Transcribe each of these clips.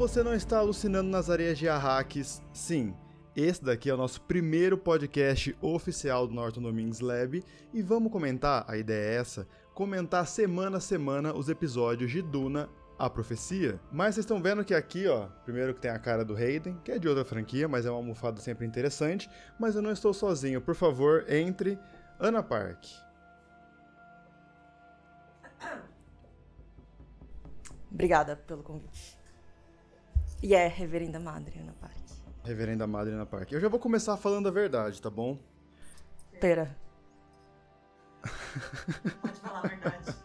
você não está alucinando nas areias de Arrakis, sim, esse daqui é o nosso primeiro podcast oficial do Norton Domingues Lab e vamos comentar, a ideia é essa, comentar semana a semana os episódios de Duna, A Profecia. Mas vocês estão vendo que aqui, ó, primeiro que tem a cara do Hayden, que é de outra franquia, mas é uma almofada sempre interessante, mas eu não estou sozinho, por favor, entre Ana Park. Obrigada pelo convite. E é Reverenda Madre Ana Park. Reverenda Madre Ana Park. Eu já vou começar falando a verdade, tá bom? Pera. Pode falar a verdade.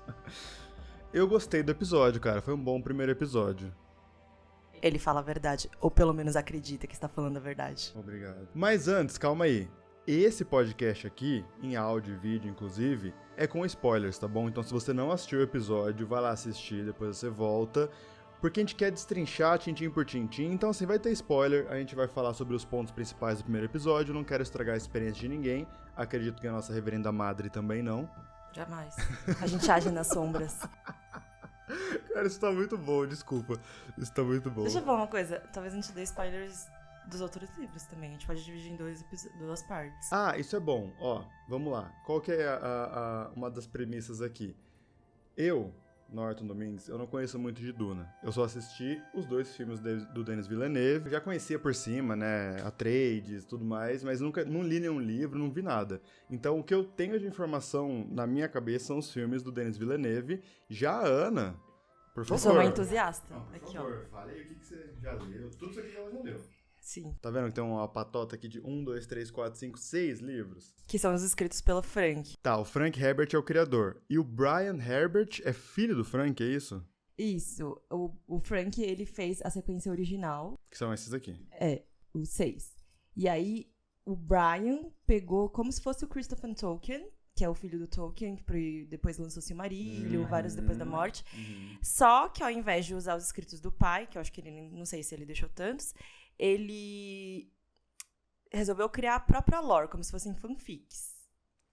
Eu gostei do episódio, cara. Foi um bom primeiro episódio. Ele fala a verdade, ou pelo menos acredita que está falando a verdade. Obrigado. Mas antes, calma aí. Esse podcast aqui, em áudio e vídeo inclusive, é com spoilers, tá bom? Então se você não assistiu o episódio, vai lá assistir, depois você volta. Porque a gente quer destrinchar tintim por tintim, então assim, vai ter spoiler, a gente vai falar sobre os pontos principais do primeiro episódio, não quero estragar a experiência de ninguém, acredito que a nossa reverenda madre também não. Jamais. A gente age nas sombras. Cara, isso tá muito bom, desculpa, isso tá muito bom. Deixa eu falar uma coisa, talvez a gente dê spoilers dos outros livros também, a gente pode dividir em duas partes. Ah, isso é bom, ó, vamos lá, qual que é uma das premissas aqui? Eu, Norton Domingues, eu não conheço muito de Duna. Eu só assisti os 2 filmes do Denis Villeneuve. Já conhecia por cima, né, Atreides e tudo mais, mas nunca não li nenhum livro, não vi nada. Então, o que eu tenho de informação na minha cabeça são os filmes do Denis Villeneuve. Já a Ana, por favor. Eu sou uma entusiasta. Não, por aqui, favor, ó. fale aí o que você já leu. Tudo isso aqui ela já leu. Sim. Tá vendo que tem uma patota aqui de 1, 2, 3, 4, 5, 6 livros? Que são os escritos pelo Frank. Tá, o Frank Herbert é o criador. E o Brian Herbert é filho do Frank, é isso? Isso. O Frank, ele fez a sequência original. Que são esses aqui. É, os 6. E aí, o Brian pegou como se fosse o Christopher Tolkien, que é o filho do Tolkien, que depois lançou Silmarillion, vários depois da morte. Só que ao invés de usar os escritos do pai, que eu acho que ele, não sei se ele deixou tantos, ele resolveu criar a própria lore, como se fossem fanfics.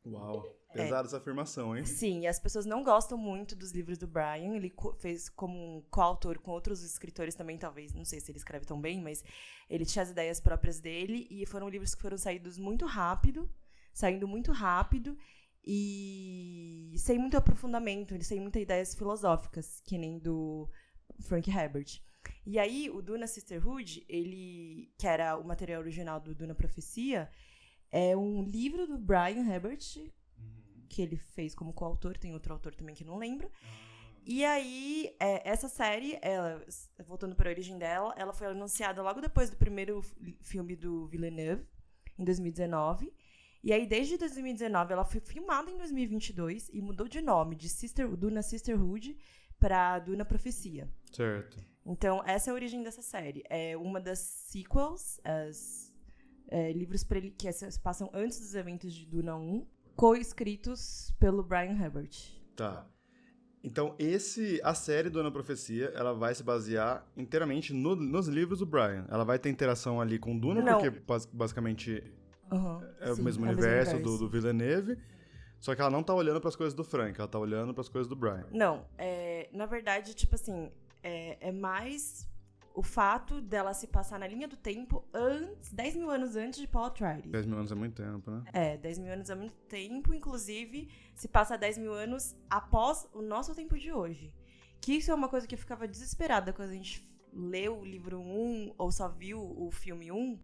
Uau, pesada essa afirmação, hein? Sim, e as pessoas não gostam muito dos livros do Brian. Ele fez como um coautor com outros escritores também, talvez, não sei se ele escreve tão bem, mas ele tinha as ideias próprias dele, e foram livros que foram saindo muito rápido e sem muito aprofundamento, sem muitas ideias filosóficas, que nem do Frank Herbert. E aí, o Duna Sisterhood, ele, que era o material original do Duna Profecia, é um livro do Brian Herbert, que ele fez como coautor, tem outro autor também que não lembro. E aí, essa série, ela, voltando para a origem dela, ela foi anunciada logo depois do primeiro filme do Villeneuve, em 2019. E aí, desde 2019, ela foi filmada em 2022 e mudou de nome de Duna Sisterhood para Duna Profecia. Certo. Então, essa é a origem dessa série. É uma das sequels, livros que se passam antes dos eventos de Duna 1, co-escritos pelo Brian Herbert. Tá. Então, a série Duna Profecia, ela vai se basear inteiramente nos livros do Brian. Ela vai ter interação ali com Duna, Não. porque basicamente é o sim, mesmo universo do Villeneuve, só que ela não tá olhando pras coisas do Frank, ela tá olhando pras coisas do Brian. Não, na verdade, tipo assim, é mais o fato dela se passar na linha do tempo 10 mil anos antes de Paul Atreides. 10 mil anos é muito tempo, né? 10 mil anos é muito tempo, inclusive se passa 10 mil anos após o nosso tempo de hoje. Que isso é uma coisa que eu ficava desesperada quando a gente leu o livro 1 ou só viu o filme 1,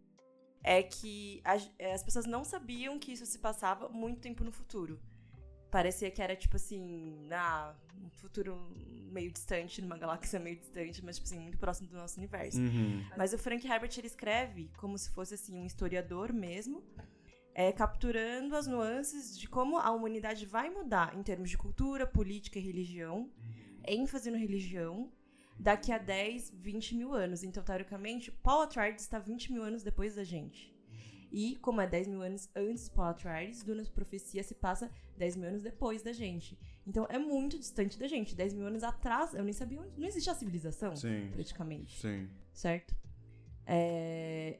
é que as pessoas não sabiam que isso se passava muito tempo no futuro. Parecia que era, tipo assim, um futuro meio distante, numa galáxia meio distante, mas, tipo assim, muito próximo do nosso universo. Mas o Frank Herbert, ele escreve como se fosse, assim, um historiador mesmo, capturando as nuances de como a humanidade vai mudar em termos de cultura, política e religião, ênfase na religião, daqui a 10, 20 mil anos. Então, teoricamente, Paul Atreides está 20 mil anos depois da gente. E, como é 10 mil anos antes de Paul Atreides, Duna Profecia se passa 10 mil anos depois da gente. Então, é muito distante da gente. 10 mil anos atrás, eu nem sabia onde... Não existe a civilização, praticamente. Sim. Certo?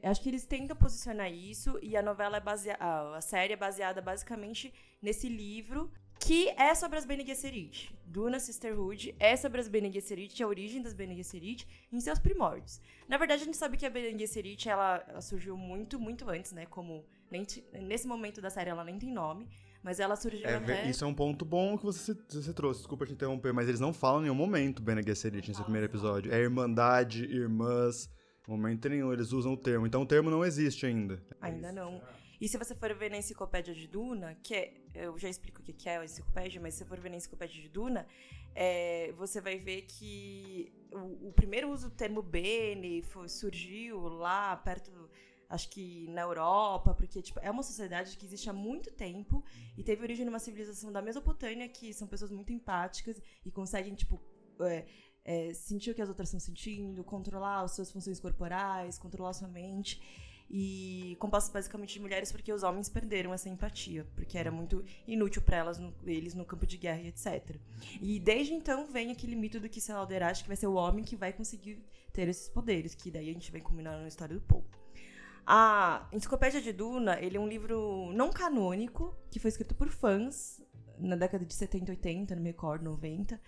Acho que eles tentam posicionar isso, e a novela a série é baseada basicamente nesse livro, que é sobre as Bene Gesserit. Duna Sisterhood é sobre as Bene Gesserit, a origem das Bene Gesserit em seus primórdios. Na verdade, a gente sabe que a Bene Gesserit, ela surgiu muito, muito antes, né? Como nesse momento da série ela nem tem nome, mas ela surgiu até... Isso é um ponto bom que você trouxe, desculpa te interromper, mas eles não falam em nenhum momento Bene Gesserit nesse primeiro episódio. É Irmandade, Irmãs, em momento nenhum eles usam o termo. Então o termo não existe ainda. Ainda não. E se você for ver na enciclopédia de Duna, eu já explico o que é a enciclopédia, mas se você for ver na enciclopédia de Duna, você vai ver que o primeiro uso do termo Bene surgiu lá perto, acho que na Europa, porque tipo, é uma sociedade que existe há muito tempo e teve origem numa civilização da Mesopotâmia, que são pessoas muito empáticas e conseguem, tipo, sentir o que as outras estão sentindo, controlar as suas funções corporais, controlar a sua mente. E compostos basicamente de mulheres, porque os homens perderam essa empatia, porque era muito inútil para eles no campo de guerra e etc. E desde então vem aquele mito do que Selalderache, que vai ser o homem que vai conseguir ter esses poderes, que daí a gente vai combinar na história do Paul. A Enciclopédia de Duna, ele é um livro não canônico, que foi escrito por fãs na década de 70, 80, não me recordo, 90.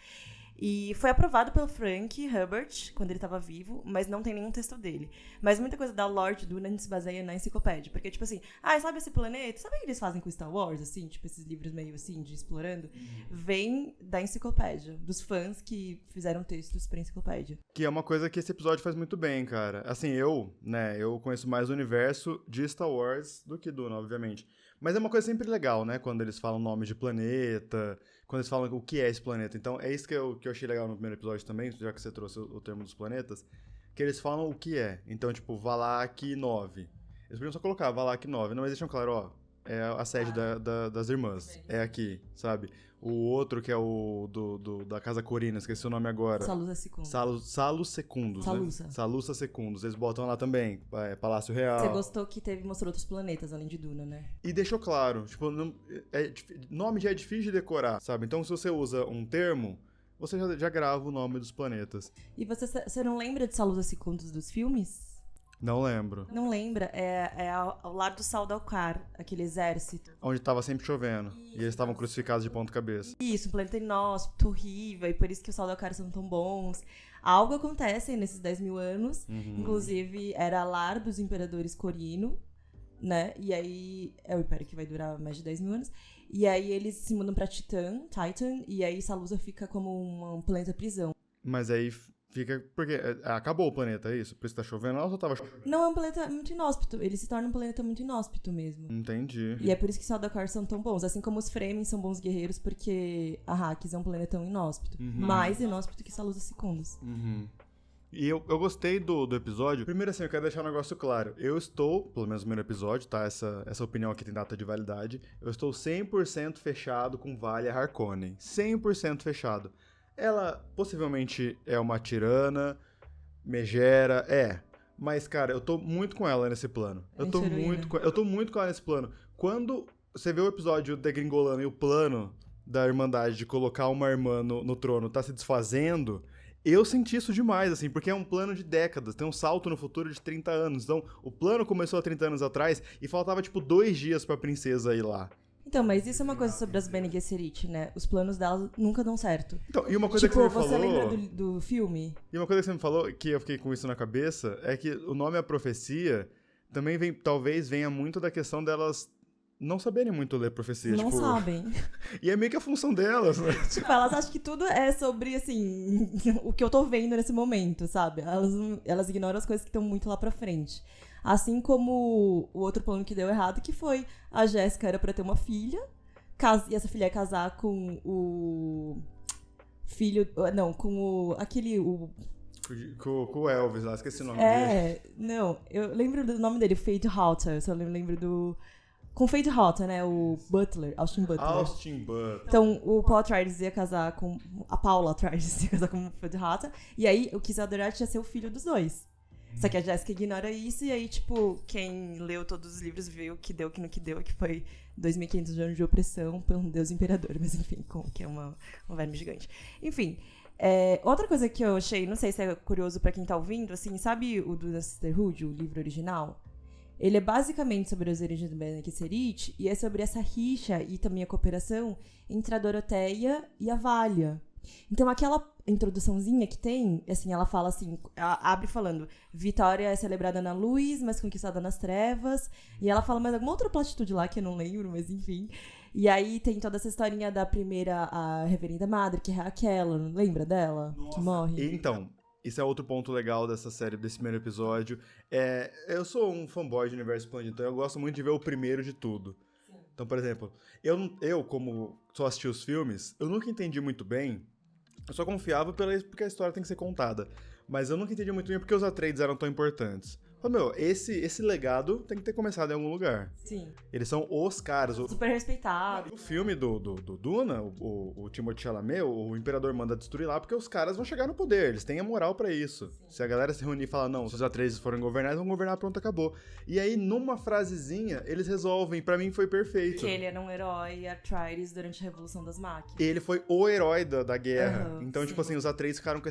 E foi aprovado pelo Frank Herbert, quando ele estava vivo, mas não tem nenhum texto dele. Mas muita coisa da lore de Duna a gente se baseia na enciclopédia. Porque, tipo assim, sabe esse planeta? Sabe o que eles fazem com Star Wars, assim? Tipo, esses livros meio assim, de explorando? Vem da enciclopédia, dos fãs que fizeram textos pra enciclopédia. Que é uma coisa que esse episódio faz muito bem, cara. Assim, eu conheço mais o universo de Star Wars do que Duna, obviamente. Mas é uma coisa sempre legal, né? Quando eles falam nome de planeta, quando eles falam o que é esse planeta. Então, é isso que eu achei legal no primeiro episódio também, já que você trouxe o termo dos planetas, que eles falam o que é. Então, tipo, Valak 9. Eles podiam só colocar Valak 9, não, mas deixam claro, ó, é a sede das irmãs. É aqui, sabe? O outro, que é o da Casa Corina, esqueci o nome agora. Salusa Secundus. Salus Secundus, Salusa. né? Salusa Secundus. Eles botam lá também, Palácio Real. Você gostou que mostrou outros planetas, além de Duna, né? E deixou claro, tipo, nome já é difícil de decorar, sabe? Então, se você usa um termo, você já grava o nome dos planetas. E você não lembra de Salusa Secundus dos filmes? Não lembro. Não lembra? É ao lado do Sardaukar, aquele exército. Onde tava sempre chovendo. E eles estavam crucificados de ponta cabeça. Isso, um planeta inóspito, horrível, e por isso que os Sardaukar são tão bons. Algo acontece nesses 10 mil anos. Inclusive, era lar dos imperadores Corino, né? E aí, é o império que vai durar mais de 10 mil anos. E aí eles se mudam pra Titan, e aí Salusa fica como um planeta prisão. Mas aí fica... Porque acabou o planeta, é isso? Por isso tá chovendo lá ou só tava chovendo? Não, é um planeta muito inóspito. Ele se torna um planeta muito inóspito mesmo. Entendi. E é por isso que os Sardaukar são tão bons. Assim como os Fremen são bons guerreiros, porque Arrakis é um planeta tão inóspito. Mais inóspito que Salusa Secundus. E eu gostei do episódio. Primeiro, assim, eu quero deixar um negócio claro. Eu estou, pelo menos no primeiro episódio, tá? Essa opinião aqui tem data de validade. Eu estou 100% fechado com Valia Harkonnen. 100% fechado. Ela possivelmente é uma tirana, megera, Mas, cara, eu tô muito com ela nesse plano. Eu tô muito com ela nesse plano. Quando você vê o episódio degringolando e o plano da Irmandade de colocar uma irmã no trono tá se desfazendo, eu senti isso demais, assim, porque é um plano de décadas, tem um salto no futuro de 30 anos. Então, o plano começou há 30 anos atrás e faltava, tipo, 2 dias pra princesa ir lá. Então, mas isso é uma coisa sobre as Bene Gesserit, né? Os planos delas nunca dão certo. Então, e uma coisa que você me falou... Tipo, você lembra do filme? E uma coisa que você me falou, que eu fiquei com isso na cabeça, é que o nome A Profecia também talvez venha muito da questão delas não saberem muito ler profecia. Não sabem. E é meio que a função delas, né? Tipo, elas acham que tudo é sobre, assim, o que eu tô vendo nesse momento, sabe? Elas ignoram as coisas que estão muito lá pra frente. Assim como o outro plano que deu errado, que foi a Jéssica era pra ter uma filha, e essa filha ia casar com o filho... Não, com o... Aquele... Com o Elvis lá, esqueci o nome dele. Não, eu lembro do nome dele, Feyd-Rautha, eu só lembro do... Com Feyd-Rautha, né, o Butler, Austin Butler. Então, o Paul Atreides ia casar com... A Paula Atreides ia casar com o Feyd-Rautha, e aí o Kizadorati ia ser o filho dos dois. Só que a Jéssica ignora isso, e aí, tipo, quem leu todos os livros viu que deu, que não que deu, que foi 2.500 anos de opressão pelo Deus Imperador, mas enfim, que é um verme gigante. Enfim, outra coisa que eu achei, não sei se é curioso pra quem tá ouvindo, assim, sabe o Duna Sisterhood, o livro original? ele é basicamente sobre as origens do Bene Gesserit e é sobre essa rixa e também a cooperação entre a Doroteia e a Valia. Então, aquela introduçãozinha que tem, assim, ela fala assim, ela abre falando, Vitória é celebrada na luz, mas conquistada nas trevas, e ela fala mais alguma outra platitude lá que eu não lembro, mas enfim. E aí tem toda essa historinha da primeira, a Reverenda Madre, que é a Aquela, lembra dela? Nossa. Que morre. Então, isso é outro ponto legal dessa série, desse primeiro episódio. Eu sou um fanboy de Universo Expandido, então eu gosto muito de ver o primeiro de tudo. Sim. Então, por exemplo, eu como só assisti os filmes, eu nunca entendi muito bem. Eu só confiava porque a história tem que ser contada. Mas eu nunca entendi muito bem porque os Atreides eram tão importantes. Falei, esse legado tem que ter começado em algum lugar. Sim. Eles são os caras. Super respeitados. O filme do Duna, o Timothée Chalamet, o Imperador manda destruir lá porque os caras vão chegar no poder. Eles têm a moral pra isso. Sim. Se a galera se reunir e falar, não, se os Atreides forem governar, eles vão governar, pronto, acabou. E aí, numa frasezinha, eles resolvem. Pra mim, foi perfeito. Que ele era um herói Atreides durante a Revolução das Máquinas. Ele foi o herói da guerra. Uhum, então, sim. tipo assim, os Atreides ficaram com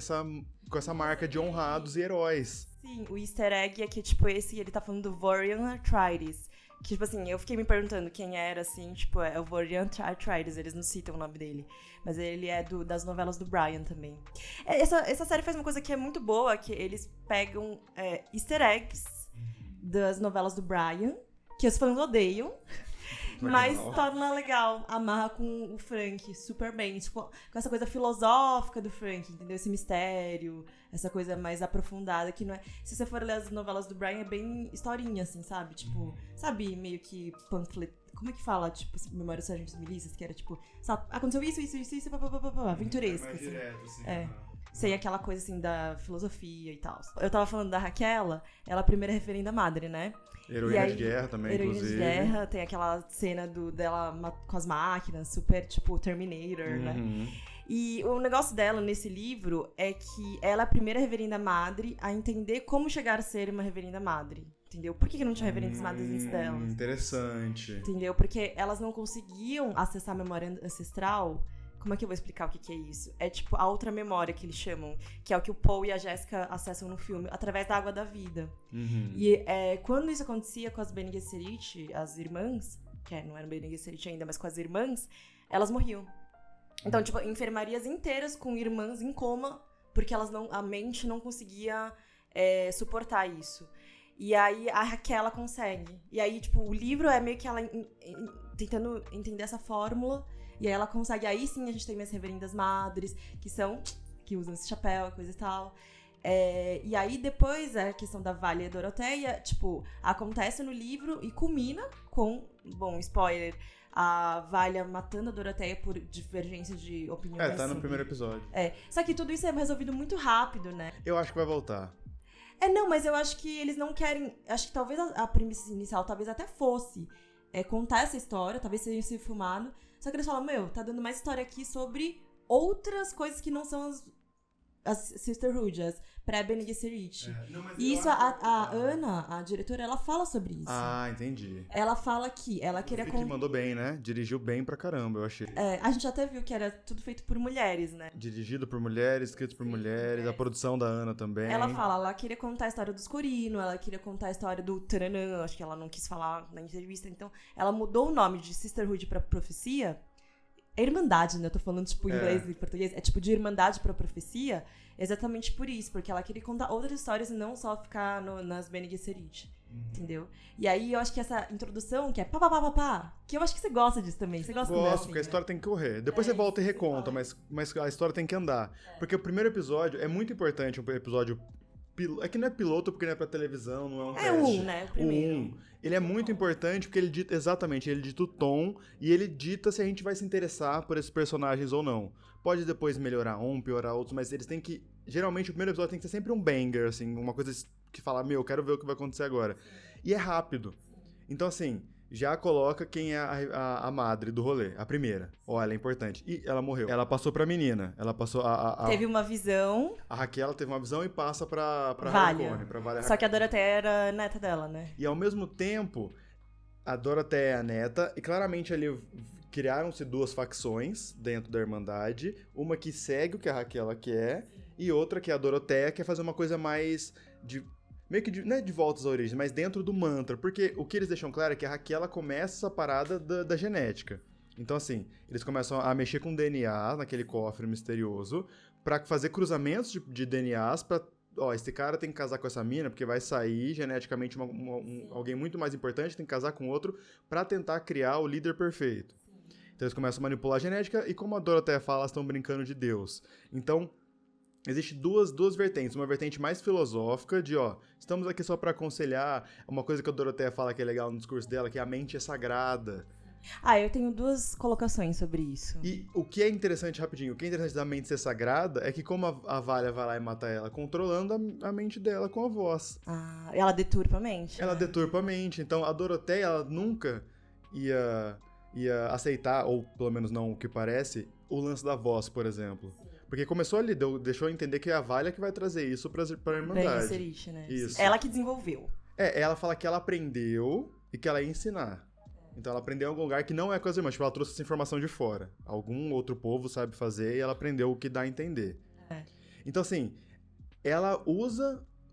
essa marca de honrados e heróis. Sim, o easter egg é que, tipo, ele tá falando do Varian Atreides. Que, tipo assim, eu fiquei me perguntando quem era, assim, tipo, é o Varian Atreides, eles não citam o nome dele. Mas ele é das novelas do Brian também. Essa série faz uma coisa que é muito boa, que eles pegam easter eggs das novelas do Brian, que os fãs odeiam. Mas torna legal, amarra com o Frank super bem, tipo, com essa coisa filosófica do Frank, entendeu? Esse mistério, essa coisa mais aprofundada, que não é... Se você for ler as novelas do Brian, é bem historinha, assim, sabe? Tipo, sabe, meio que pamphlet... Como é que fala? Tipo, Memória dos Sargentos Milícias, que era tipo, sabe, aconteceu isso, aventuresco, assim. Direto, assim. Sem aquela coisa, assim, da filosofia e tal. Eu tava falando da Raquel, ela é a primeira referenda madre, né? Heroína de guerra também, inclusive. Heroína de guerra, tem aquela cena dela com as máquinas, super, tipo, Terminator, né? E o negócio dela nesse livro é que ela é a primeira reverenda madre a entender como chegar a ser uma reverenda madre. Entendeu? Por que não tinha reverendas madres antes delas? Interessante. Entendeu? Porque elas não conseguiam acessar a memória ancestral. Como é que eu vou explicar o que é isso? É tipo a outra memória que eles chamam, que é o que o Paul e a Jéssica acessam no filme, através da água da vida. E quando isso acontecia com as Bene Gesserit, as irmãs, que não eram Bene Gesserit ainda, mas com as irmãs, elas morriam. Então, tipo, enfermarias inteiras com irmãs em coma, porque a mente não conseguia suportar isso. E aí a Raquel consegue. E aí, tipo, o livro é meio que ela tentando entender essa fórmula. E aí ela consegue, aí sim a gente tem minhas reverendas madres, que usam esse chapéu e coisa e tal. E aí depois a questão da Valia e Doroteia, tipo, acontece no livro e culmina com, bom, spoiler, a Valia matando a Doroteia por divergência de opiniões. Tá no primeiro episódio. Só que tudo isso é resolvido muito rápido, né? Eu acho que vai voltar. Não, mas eu acho que eles não querem... Acho que talvez a premissa inicial talvez até fosse contar essa história, talvez seja ser filmado. Só que eles falam, tá dando mais história aqui sobre outras coisas que não são as Sisterhood, as pré-Bene Gesserit. E isso, a Ana, a diretora, ela fala sobre isso. Ah, entendi. Ela fala que ela queria... Que mandou bem, né? Dirigiu bem pra caramba, eu achei. A gente até viu que era tudo feito por mulheres, né? Dirigido por mulheres, escrito por mulheres, a produção da Ana também. Ela queria contar a história dos Corino, ela queria contar a história do Taranã, acho que ela não quis falar na entrevista, então ela mudou o nome de Sisterhood pra Profecia. É Irmandade, né? Eu tô falando, tipo, em inglês e português. É tipo de Irmandade pra Profecia, exatamente por isso, porque ela queria contar outras histórias e não só ficar nas Bene Gesserit. Entendeu? E aí eu acho que essa introdução, que é pá, que eu acho que você gosta disso também. Você gosta Gosto, porque a história tem que correr. Depois você volta e reconta, mas a história tem que andar. Porque o primeiro episódio é muito importante, um episódio... É que não é piloto porque não é pra televisão, não é um teste. Né? O primeiro. Ele é muito importante porque ele dita, exatamente, ele dita o tom e ele dita se a gente vai se interessar por esses personagens ou não. Pode depois melhorar piorar outros, mas eles têm que... Geralmente o primeiro episódio tem que ser sempre um banger, assim, uma coisa que fala, eu quero ver o que vai acontecer agora. E é rápido. Então, assim, já coloca quem é a madre do rolê, a primeira. Ela é importante. E ela morreu. Ela passou pra menina. Ela passou Teve uma visão. A Raquel teve uma visão e passa pra Valia. Harkonnen, pra Valia. Só que a Doroteia era neta dela, né? E ao mesmo tempo, a Doroteia é a neta, e claramente ali criaram-se duas facções dentro da Irmandade. Uma que segue o que a Raquel quer, e outra que a Doroteia quer fazer uma coisa mais meio que, não é de volta às origens, mas dentro do mantra. Porque o que eles deixam claro é que a Raquel, ela começa essa parada da genética. Então, assim, eles começam a mexer com DNA naquele cofre misterioso pra fazer cruzamentos de DNAs pra... Ó, esse cara tem que casar com essa mina porque vai sair geneticamente alguém muito mais importante, tem que casar com outro pra tentar criar o líder perfeito. Então eles começam a manipular a genética e, como a Dorothea fala, elas estão brincando de Deus. Então, existem duas vertentes. Uma vertente mais filosófica de, ó, estamos aqui só pra aconselhar. Uma coisa que a Dorothea fala que é legal no discurso dela, que a mente é sagrada. Eu tenho 2 colocações sobre isso. E o que é interessante, rapidinho, o que é interessante da mente ser sagrada é que como a Valia vai lá e mata ela, controlando a mente dela com a voz. Ela deturpa a mente. Ela deturpa a mente. Então, a Dorothea, ela nunca ia aceitar, ou pelo menos não o que parece, o lance da voz, por exemplo. Porque começou ali, deixou entender que é a Valia que vai trazer isso pra Irmandade. Bem Gesserit, né? Isso. Ela que desenvolveu. Ela fala que ela aprendeu e que ela ia ensinar. Então ela aprendeu em algum lugar que não é com as irmãs. Tipo, ela trouxe essa informação de fora. Algum outro povo sabe fazer e ela aprendeu o que dá a entender. Então, assim, ela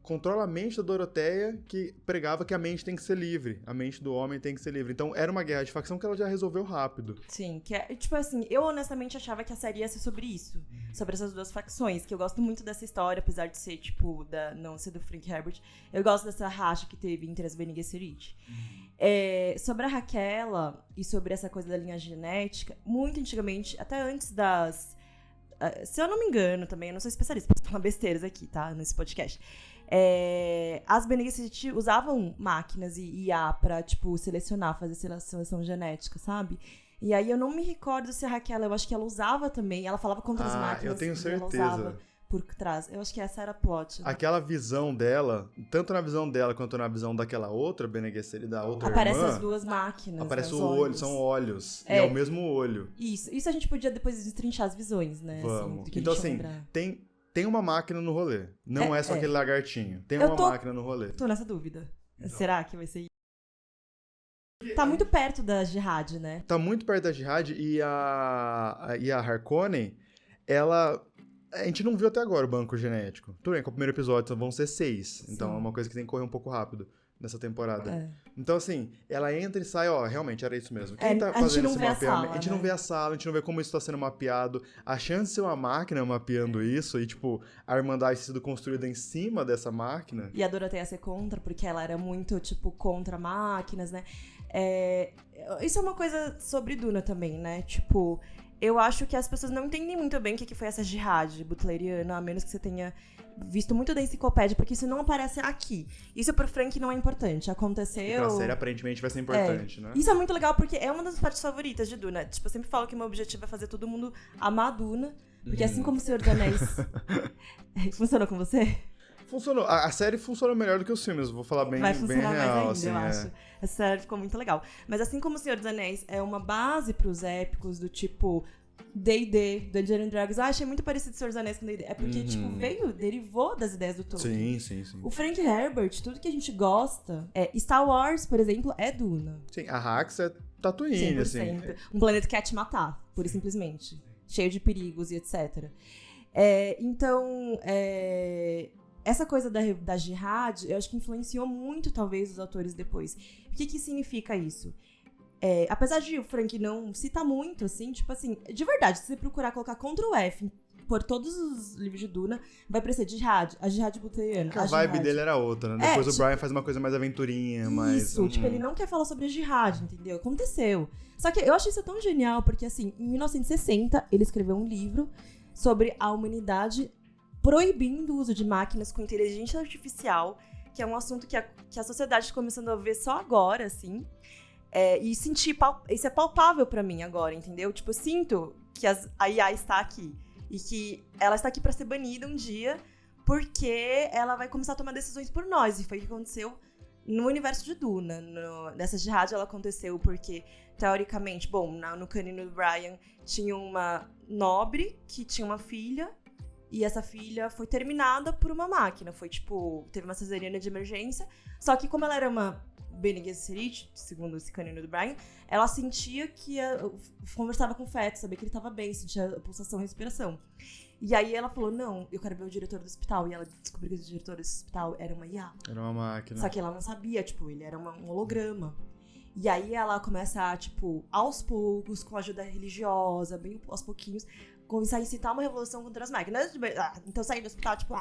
controla a mente da Dorothea, que pregava que a mente tem que ser livre. A mente do homem tem que ser livre. Então, era uma guerra de facção que ela já resolveu rápido. Sim, que é, tipo assim, eu honestamente achava que a série ia ser sobre isso. Sobre essas 2 facções, que eu gosto muito dessa história, apesar de ser, tipo, não ser do Frank Herbert. Eu gosto dessa racha que teve entre as Bene Gesserit. Sobre a Raquela e sobre essa coisa da linha genética, muito antigamente, até antes das... se eu não me engano também, eu não sou especialista, posso falar besteiras aqui, tá? Nesse podcast. As Bene Gesserit usavam máquinas e IA pra, tipo, selecionar, fazer seleção genética, sabe? E aí eu não me recordo se a Raquel, eu acho que ela usava também, ela falava contra as máquinas. Eu tenho certeza. Ela usava por trás. Eu acho que essa era a plot. Né? Aquela visão dela, tanto na visão dela quanto na visão daquela outra Bene Gesserit, da outra Aparece irmã, as 2 máquinas. aparece né, o olho, são olhos. E é o mesmo olho. Isso a gente podia depois destrinchar as visões, né? Vamos. Assim, então, assim, tem uma máquina no rolê. Não é só aquele lagartinho. Tem uma máquina no rolê. Tô nessa dúvida. Não. Será que vai ser isso? Tá muito perto da Jihad, né? Tá muito perto da Jihad e a Harkonnen, ela... A gente não viu até agora o banco genético. Tudo bem, com o primeiro episódio vão ser 6. Então é uma coisa que tem que correr um pouco rápido nessa temporada. Então, assim, ela entra e sai, realmente era isso mesmo. Quem tá fazendo esse mapeamento? A gente não vê a sala, a gente não vê como isso tá sendo mapeado. A chance de ser uma máquina mapeando isso e, tipo, a Irmandade sendo construída em cima dessa máquina. E a Dorothea ser contra, porque ela era muito, tipo, contra máquinas, né? Isso é uma coisa sobre Duna também, né? Tipo, eu acho que as pessoas não entendem muito bem o que foi essa jihad butleriana, a menos que você tenha visto muito da enciclopédia, porque isso não aparece aqui. Isso pro Frank não é importante. Aconteceu... E pra série, aparentemente, vai ser importante, né? Isso é muito legal, porque é uma das partes favoritas de Duna. Tipo, eu sempre falo que o meu objetivo é fazer todo mundo amar Duna, porque assim como o Senhor dos Anéis... Funcionou com você? Funcionou. A série funcionou melhor do que os filmes, vou falar bem real. Vai funcionar mais ainda, assim, eu acho. Essa série ficou muito legal. Mas assim como o Senhor dos Anéis é uma base pros épicos do tipo D&D, Dungeons and Dragons, achei muito parecido com o Senhor dos Anéis com D&D. É porque, tipo, derivou das ideias do Tolkien. Sim. O Frank Herbert, tudo que a gente gosta, Star Wars, por exemplo, é Duna. Sim, a Hax é Tatooine, 100%. assim. Um planeta que quer te matar, pura e simplesmente. Cheio de perigos e etc. Então, essa coisa da jihad, eu acho que influenciou muito, talvez, os autores depois. O que significa isso? Apesar de o Frank não citar muito, assim, tipo assim, de verdade, se você procurar colocar Ctrl F por todos os livros de Duna, vai aparecer jihad, a jihad butleriana. A vibe dele era outra, né? Depois o Brian faz uma coisa mais aventurinha, mais... Isso, tipo, ele não quer falar sobre a jihad, entendeu? Aconteceu. Só que eu acho isso tão genial, porque, assim, em 1960, ele escreveu um livro sobre a humanidade proibindo o uso de máquinas com inteligência artificial, que é um assunto que a sociedade está começando a ver só agora, assim. E sentir, isso é palpável pra mim agora, entendeu? Tipo, eu sinto que a IA está aqui. E que ela está aqui pra ser banida um dia, porque ela vai começar a tomar decisões por nós. E foi o que aconteceu no universo de Duna. Nessa jihad ela aconteceu porque, teoricamente, no canino do Brian, tinha uma nobre que tinha uma filha, e essa filha foi terminada por uma máquina. Foi tipo, teve uma cesariana de emergência, só que como ela era uma Bene Gesserit, segundo esse canino do Brian, ela sentia que conversava com o feto, sabia que ele tava bem, sentia pulsação e respiração. E aí ela falou, não, eu quero ver o diretor do hospital. E ela descobriu que o diretor desse hospital era uma IA. Era uma máquina. Só que ela não sabia, tipo, ele era um holograma. E aí ela começa a, tipo, aos poucos, com ajuda religiosa, bem aos pouquinhos, começar a incitar uma revolução contra as máquinas. Então sair do hospital, tipo,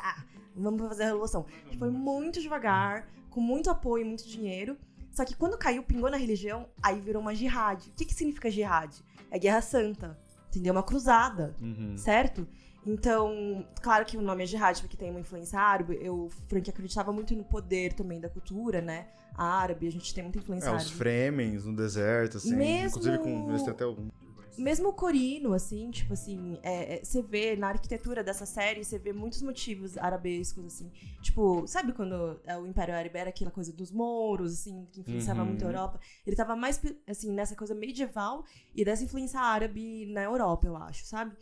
vamos fazer a revolução. Foi muito devagar, com muito apoio, muito dinheiro. Só que quando caiu, pingou na religião, aí virou uma jihad. O que significa jihad? É guerra santa, entendeu? Uma cruzada, certo? Então, claro que o nome é jihad porque tem uma influência árabe. O Frank acreditava muito no poder também da cultura, né? árabe, a gente tem muita influência árabe. Os Fremens no deserto, assim. Inclusive com... Eles têm até algum... Mesmo o Corino, assim, tipo assim, você vê na arquitetura dessa série, você vê muitos motivos arabescos, assim. Tipo, sabe quando o Império Árabe era aquela coisa dos mouros, assim, que influenciava muito a Europa? Ele tava mais, assim, nessa coisa medieval e dessa influência árabe na Europa, eu acho, sabe?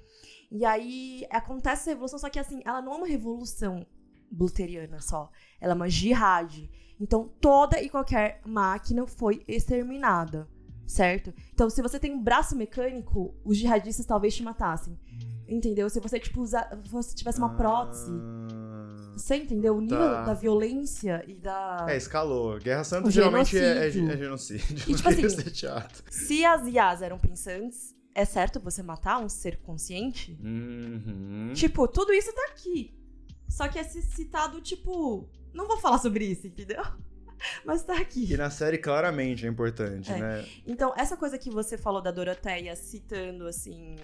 E aí acontece essa revolução, só que, assim, ela não é uma revolução luteriana só. Ela é uma jihad. Então, toda e qualquer máquina foi exterminada. Certo? Então, se você tem um braço mecânico, os jihadistas talvez te matassem. Entendeu? Se você, tipo, se tivesse uma prótese. Você entendeu? O nível da violência e da... escalou. Guerra Santa geralmente é genocídio. E, tipo assim, se as IAs eram pensantes, é certo você matar um ser consciente? Tipo, tudo isso tá aqui. Só que é citado, tipo... Não vou falar sobre isso, entendeu? Mas tá aqui. E na série claramente é importante, né? Então, essa coisa que você falou da Doroteia citando, assim,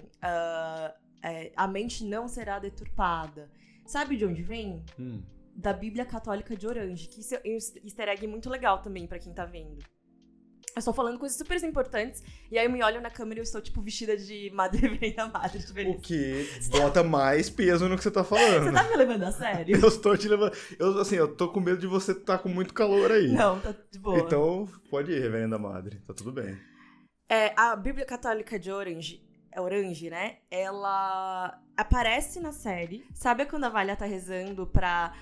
a mente não será deturpada. Sabe de onde vem? Da Bíblia Católica de Orange, que isso é um easter egg muito legal também pra quem tá vendo. Eu estou falando coisas super importantes, e aí eu me olho na câmera e eu estou, tipo, vestida de Madre Reverenda Madre. O que bota mais peso no que você tá falando. Você tá me levando a sério? Eu estou te levando... Eu tô com medo de você estar com muito calor aí. Não, tá de boa. Então, pode ir, Reverenda Madre. Tá tudo bem. A Bíblia Católica de Orange, né? Ela aparece na série. Sabe quando a Valia tá rezando pra...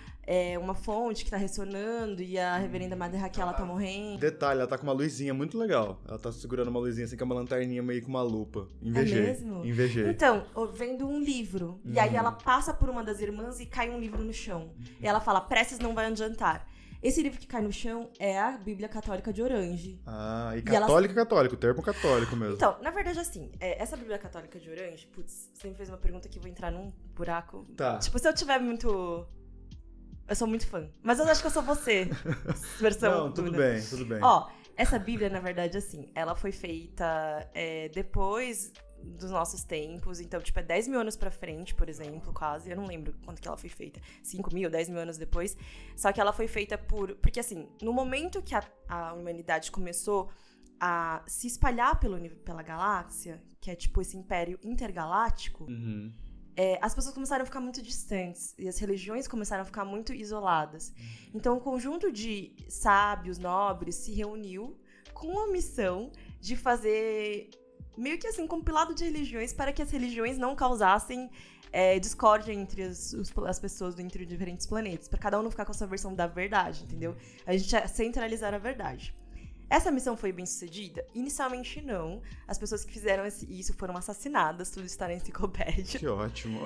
uma fonte que tá ressonando e a Reverenda Madre Raquel, ela tá morrendo. Detalhe, ela tá com uma luzinha muito legal. Ela tá segurando uma luzinha assim, com uma lanterninha meio com uma lupa. Invejei. É mesmo? Invejei. Então, vendo um livro. E aí ela passa por uma das irmãs e cai um livro no chão. E ela fala, preces não vai adiantar. Esse livro que cai no chão é a Bíblia Católica de Orange. E católica, católico, termo católico mesmo. Então, na verdade, assim, essa Bíblia Católica de Orange, putz, você me fez uma pergunta que eu vou entrar num buraco. Tá. Tipo, se eu tiver muito... Eu sou muito fã. Mas eu acho que eu sou você. Versão Não, tudo bem, tudo bem. Ó, essa Bíblia, na verdade, assim, ela foi feita depois dos nossos tempos. Então, tipo, 10 mil anos pra frente, por exemplo, quase. Eu não lembro quanto que ela foi feita. 5 mil, 10 mil anos depois. Só que ela foi feita porque, assim, no momento que a humanidade começou a se espalhar pela galáxia, que é, tipo, esse império intergaláctico... as pessoas começaram a ficar muito distantes e as religiões começaram a ficar muito isoladas. Então, um conjunto de sábios, nobres, se reuniu com a missão de fazer meio que assim, um compilado de religiões para que as religiões não causassem discórdia entre as pessoas entre diferentes planetas, para cada um não ficar com a sua versão da verdade, entendeu? A gente ia centralizar a verdade. Essa missão foi bem sucedida? Inicialmente não. As pessoas que fizeram isso foram assassinadas, tudo está na enciclopédia. Que ótimo.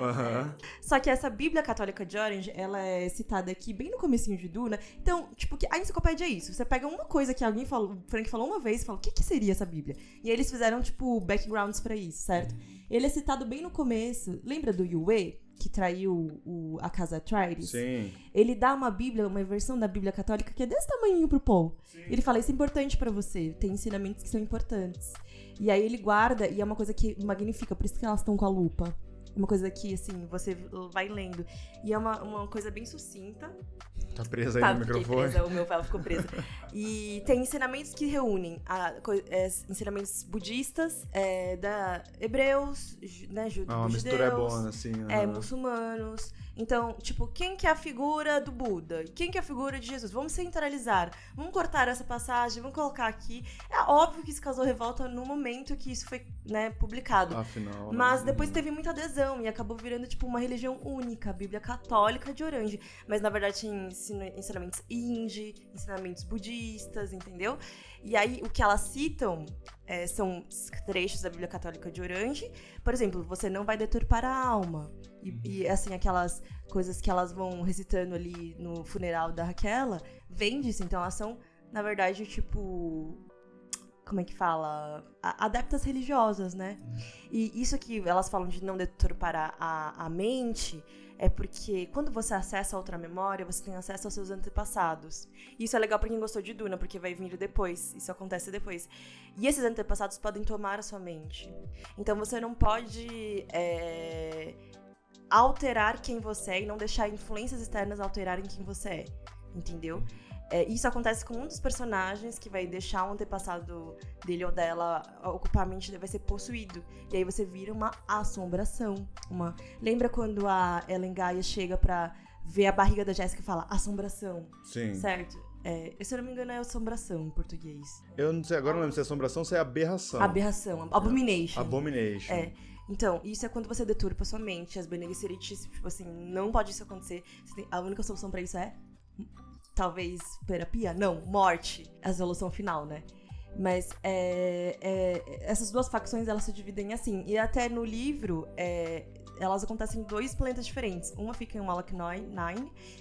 Só que essa Bíblia Católica de Orange, ela é citada aqui bem no comecinho de Duna. Então, tipo, a enciclopédia é isso. Você pega uma coisa que alguém falou, o Frank falou uma vez e fala, o que seria essa Bíblia? E aí eles fizeram, tipo, backgrounds pra isso, certo? Ele é citado bem no começo. Lembra do Yue, que traiu a casa Atreides? Sim. Ele dá uma Bíblia, uma versão da Bíblia Católica que é desse tamanhinho pro Paul. Sim. Ele fala, isso é importante pra você, tem ensinamentos que são importantes. E aí ele guarda, e é uma coisa que magnifica, por isso que elas estão com a lupa. Uma coisa que, assim, você vai lendo. E é uma coisa bem sucinta. Tá presa aí no microfone? Presa, o meu pé ficou preso. E tem ensinamentos que reúnem ensinamentos budistas, hebreus, né, uma mistura boa, assim. Muçulmanos. Então, tipo, quem que é a figura do Buda? E quem que é a figura de Jesus? Vamos centralizar. Vamos cortar essa passagem, vamos colocar aqui. É óbvio que isso causou revolta no momento que isso foi, né, publicado. Afinal, mas depois teve muita adesão e acabou virando, tipo, uma religião única, a Bíblia Católica de Orange. Mas, na verdade, ensinamentos hindi, ensinamentos budistas, entendeu? E aí, o que elas citam são trechos da Bíblia Católica de Orange. Por exemplo, você não vai deturpar a alma. E assim, aquelas coisas que elas vão recitando ali no funeral da Raquela, vem disso. Então, elas são, na verdade, tipo... Como é que fala? Adeptas religiosas, né? E isso que elas falam de não deturpar a mente é porque quando você acessa outra memória, você tem acesso aos seus antepassados. E isso é legal pra quem gostou de Duna, porque vai vir depois. Isso acontece depois. E esses antepassados podem tomar a sua mente. Então você não pode alterar quem você é e não deixar influências externas alterarem quem você é. Entendeu? Isso acontece com um dos personagens que vai deixar o antepassado dele ou dela ocupar a mente, vai ser possuído. E aí você vira uma assombração. Lembra quando a Ellen Gaia chega pra ver a barriga da Jéssica e fala assombração? Sim. Certo? Se eu não me engano é assombração em português. Eu não sei, agora não lembro se é assombração ou se é aberração. Aberração. Abomination. Abomination. Então, isso é quando você deturpa a sua mente. As Bene Gesserit, tipo assim, não pode isso acontecer. A única solução pra isso talvez terapia? Não, morte. A solução final, né? Mas essas duas facções, elas se dividem assim. E até no livro, elas acontecem em 2 planetas diferentes. Uma fica em Malak 9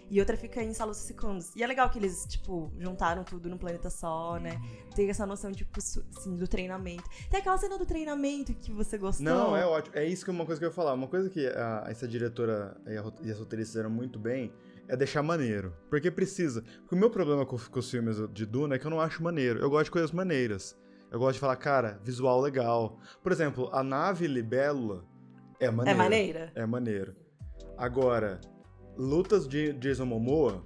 e outra fica em Salus Secundus. E é legal que eles, tipo, juntaram tudo num planeta só, né? Tem essa noção, tipo, assim, do treinamento. Tem aquela cena do treinamento que você gostou. Não, é ótimo. É isso que é uma coisa que eu ia falar. Uma coisa que essa diretora e as roteiristas fizeram muito bem é deixar maneiro. Porque precisa. Porque o meu problema com os filmes de Duna é que eu não acho maneiro. Eu gosto de coisas maneiras. Eu gosto de falar, cara, visual legal. Por exemplo, a nave Libélula é maneira. É maneira? É maneiro. Agora, lutas de Jason Momoa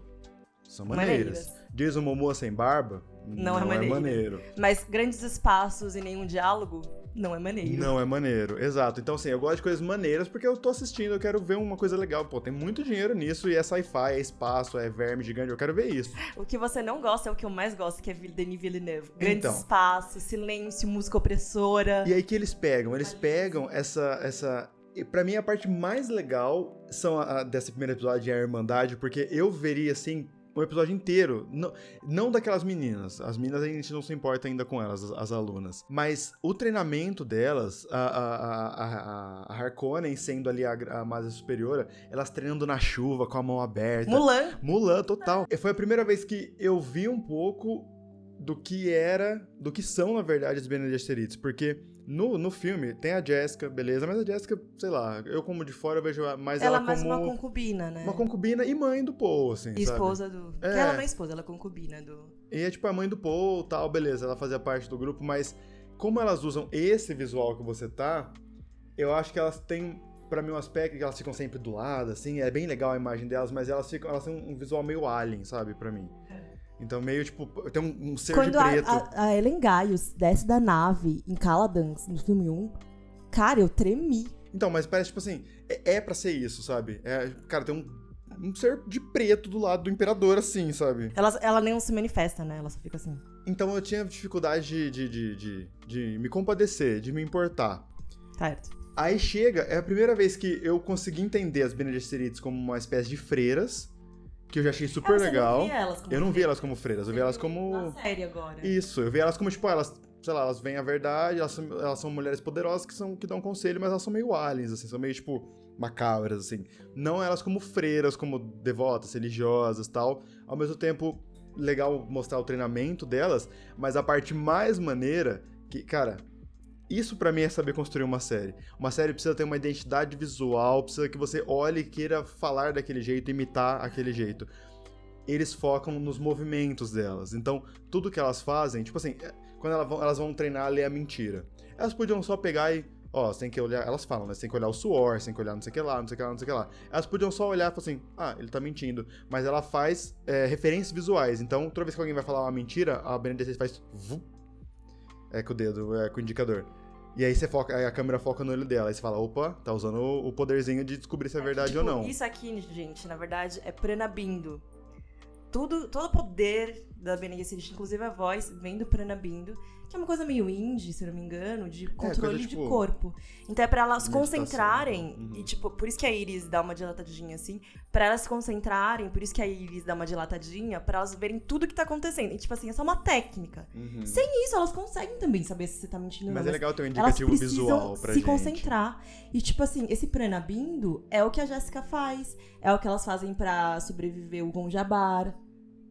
são maneiras. Jason Momoa sem barba não é maneiro. Mas grandes espaços e nenhum diálogo não é maneiro. Não é maneiro, exato. Então, assim, eu gosto de coisas maneiras porque eu tô assistindo, eu quero ver uma coisa legal. Pô, tem muito dinheiro nisso e é sci-fi, é espaço, é verme gigante, eu quero ver isso. O que você não gosta é o que eu mais gosto, que é Denis Villeneuve. Grandes espaços, silêncio, música opressora. E aí que eles pegam essa... Pra mim, a parte mais legal desse primeiro episódio de A Irmandade, porque eu veria, assim, um episódio inteiro, não daquelas meninas. As meninas a gente não se importa ainda com elas, as alunas. Mas o treinamento delas, a Harkonnen sendo ali a Masa Superiora, elas treinando na chuva, com a mão aberta. Mulan, total. Foi a primeira vez que eu vi um pouco do que são, na verdade, as Bene Gesserit, porque no filme tem a Jessica, beleza, mas a Jessica, sei lá, eu como de fora eu vejo mais ela como... Ela mais uma concubina, né? Uma concubina e mãe do Paul, assim, e esposa do... Porque ela não é esposa, ela é concubina do... E é tipo a mãe do Paul, tal, beleza, ela fazia parte do grupo, mas como elas usam esse visual que você tá, eu acho que elas têm, pra mim, um aspecto que elas ficam sempre do lado, assim, é bem legal a imagem delas, mas elas têm um visual meio alien, sabe, pra mim. Então, meio, tipo, tem um ser Quando de preto. A Ellen Gaius desce da nave em Caladan, no filme 1, cara, eu tremi. Então, mas parece, tipo assim, é pra ser isso, sabe? Cara, tem um ser de preto do lado do imperador, assim, sabe? Ela nem se manifesta, né? Ela só fica assim. Então, eu tinha dificuldade de me compadecer, de me importar. Certo. Aí chega, é a primeira vez que eu consegui entender as Bene Gesserit como uma espécie de freiras, que eu já achei super legal. Eu não vi elas como freiras, eu vi elas como... Na série agora. Isso, eu vi elas como, tipo, elas, sei lá, elas veem a verdade, elas são mulheres poderosas que dão conselho, mas elas são meio aliens, assim, são meio, tipo, macabras, assim. Não elas como freiras, como devotas, religiosas e tal. Ao mesmo tempo, legal mostrar o treinamento delas, mas a parte mais maneira, que, cara... Isso pra mim é saber construir uma série. Uma série precisa ter uma identidade visual, precisa que você olhe e queira falar daquele jeito, imitar aquele jeito. Eles focam nos movimentos delas. Então, tudo que elas fazem, tipo assim, quando elas vão treinar a ler a mentira. Elas podiam só pegar e, você tem que olhar, elas falam, né? Você tem que olhar o suor, você tem que olhar não sei o que lá, não sei o que lá, não sei o que lá. Elas podiam só olhar e falar assim, ele tá mentindo. Mas ela faz referências visuais. Então, toda vez que alguém vai falar uma mentira, a Bene Gesserit faz... com o dedo, com o indicador. E aí aí a câmera foca no olho dela. Aí você fala, opa, tá usando o poderzinho de descobrir se é verdade ou não. Isso aqui, gente, na verdade, é Prana Bindu. Todo o poder da Bene Gesserit, inclusive a voz, vem do Pranabindo, que é uma coisa meio indie, se eu não me engano, de controle coisa, tipo, de corpo. Então é pra elas meditação. concentrarem, e tipo, por isso que a Iris dá uma dilatadinha assim, pra elas se concentrarem, por isso que a Iris dá uma dilatadinha, pra elas verem tudo que tá acontecendo. E tipo assim, é só uma técnica. Sem isso, elas conseguem também saber se você tá mentindo ou não. Mas é legal ter um Elas indicativo precisam visual pra se gente. concentrar. E tipo assim, esse Pranabindo é o que a Jéssica faz, é o que elas fazem pra sobreviver o Gonjabar.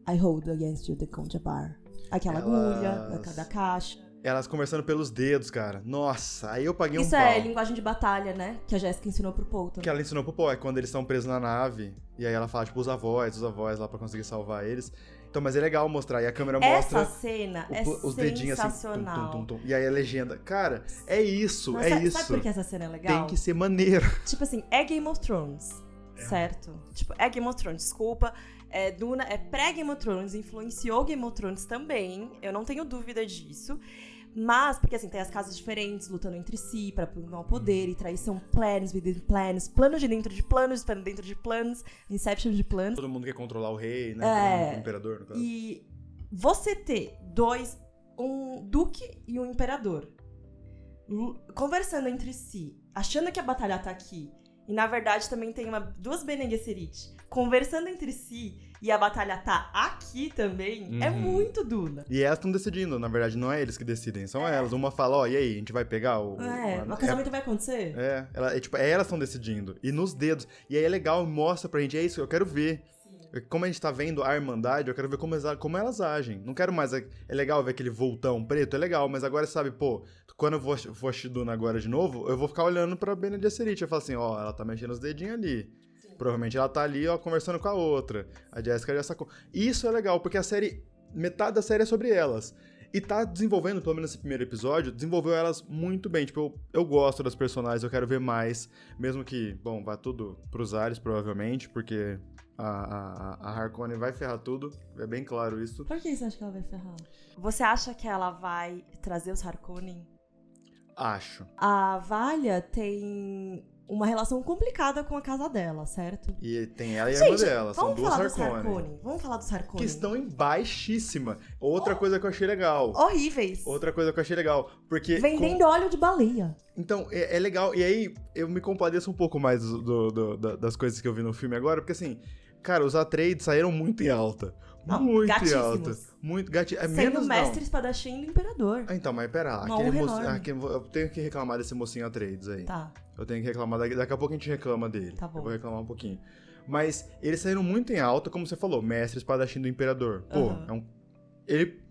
I hold against you the Gonjabar. Aquela agulha da caixa. Elas conversando pelos dedos, cara. Nossa, aí eu paguei Isso um pau. é linguagem de batalha, né? Que a Jéssica ensinou pro Paul também. Que ela ensinou pro Paul, é quando eles estão presos na nave. E aí ela fala, tipo, usa a voz lá pra conseguir salvar eles. Então, mas é legal mostrar. E a câmera mostra Essa cena é os dedinhos assim. sensacional. Tum, tum, tum, tum. E aí a legenda. Cara, é isso, Mas é isso. Sabe por que essa cena é legal? Tem que ser maneiro. Tipo assim, é Game of Thrones, certo? Tipo, é Game of Thrones, desculpa. Duna é pré-Game of Thrones, influenciou Game of Thrones também. Eu não tenho dúvida disso. Mas, porque assim, tem as casas diferentes lutando entre si pra tomar o poder e traição, planos within planos, planos de dentro de planos, dentro de planos, Inception de planos. Todo mundo quer controlar o rei, né? O imperador, no caso. E você ter um duque e um imperador conversando entre si, achando que a batalha tá aqui, e na verdade também tem duas Bene Gesserit conversando entre si, e a batalha tá aqui também, é muito Duna. E elas estão decidindo, na verdade, não é eles que decidem, são elas. Uma fala, ó, e aí, a gente vai pegar o casamento vai acontecer? Elas estão decidindo. E nos dedos. E aí é legal, mostra pra gente, é isso, eu quero ver. Sim. Como a gente tá vendo a Irmandade, eu quero ver como elas agem. Não quero mais... É legal ver aquele vultão preto, é legal, mas agora, sabe, pô, quando eu vou assistir Duna agora de novo, eu vou ficar olhando pra Bene Gesserit. Eu falo assim, ó, ela tá mexendo os dedinhos ali. Provavelmente ela tá ali, ó, conversando com a outra. A Jessica já sacou. Isso é legal, porque a série... Metade da série é sobre elas. E tá desenvolvendo, pelo menos nesse primeiro episódio, desenvolveu elas muito bem. Tipo, eu gosto das personagens, eu quero ver mais. Mesmo que, bom, vá tudo pros ares, provavelmente, porque a Harkonnen vai ferrar tudo. É bem claro isso. Por que você acha que ela vai ferrar? Você acha que ela vai trazer os Harkonnen? Acho. A Valia tem uma relação complicada com a casa dela, certo? E tem ela e a irmã dela, são duas Harkonnen. Vamos falar dos Harkonnen. Que estão em baixíssima. Outra coisa que eu achei legal. Horríveis. Outra coisa que eu achei legal, porque... Vendendo óleo de baleia. Então, é legal. E aí, eu me compadeço um pouco mais das coisas que eu vi no filme agora, porque assim, cara, os Atreides saíram muito em alta. Muito em alta. Muito gatinhos. Sendo mestre espadachim do imperador. Então, mas pera lá. Eu tenho que reclamar desse mocinho Atreides aí. Tá. Eu tenho que reclamar. Daqui a pouco a gente reclama dele. Tá bom. Eu vou reclamar um pouquinho. Mas eles saíram muito em alta, como você falou, mestre espadachim do imperador. Pô,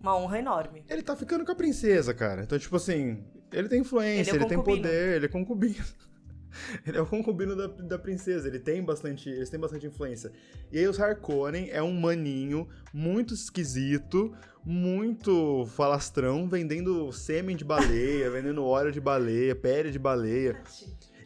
uma honra enorme. Ele tá ficando com a princesa, cara. Então, tipo assim, ele tem influência, ele tem poder, ele é concubino. Ele é o concubino da princesa, eles têm bastante influência. E aí os Harkonnen é um maninho muito esquisito, muito falastrão, vendendo sêmen de baleia, vendendo óleo de baleia, pele de baleia.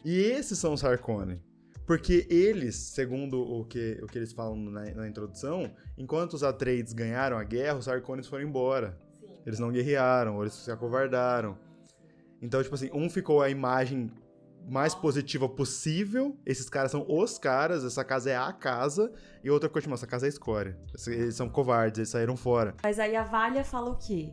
E esses são os Harkonnen. Porque eles, segundo o que eles falam na introdução, enquanto os Atreides ganharam a guerra, os Harkonnen foram embora. Sim. Eles não guerrearam, eles se acovardaram. Então, tipo assim, um ficou a imagem mais positiva possível, esses caras são os caras, essa casa é a casa, e outra continua, essa casa é a escória. Eles são covardes, eles saíram fora. Mas aí a Valia fala o quê?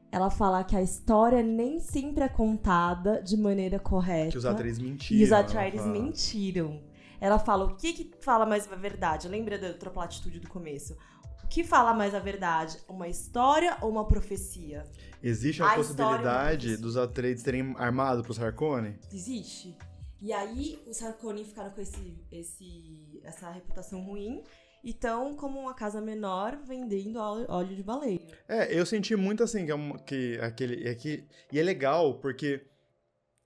Ela fala que a história nem sempre é contada de maneira correta. Que os Atreides mentiram. E os Atreides mentiram. Ela fala o que fala mais a verdade? Lembra da tripla atitude do começo? O que fala mais a verdade? Uma história ou uma profecia? Existe a possibilidade dos Atreides terem armado pros Harkonnen? Existe. E aí, os Harkonnen ficaram com essa reputação ruim e estão como uma casa menor vendendo óleo de baleia. Eu senti muito assim, e é legal, porque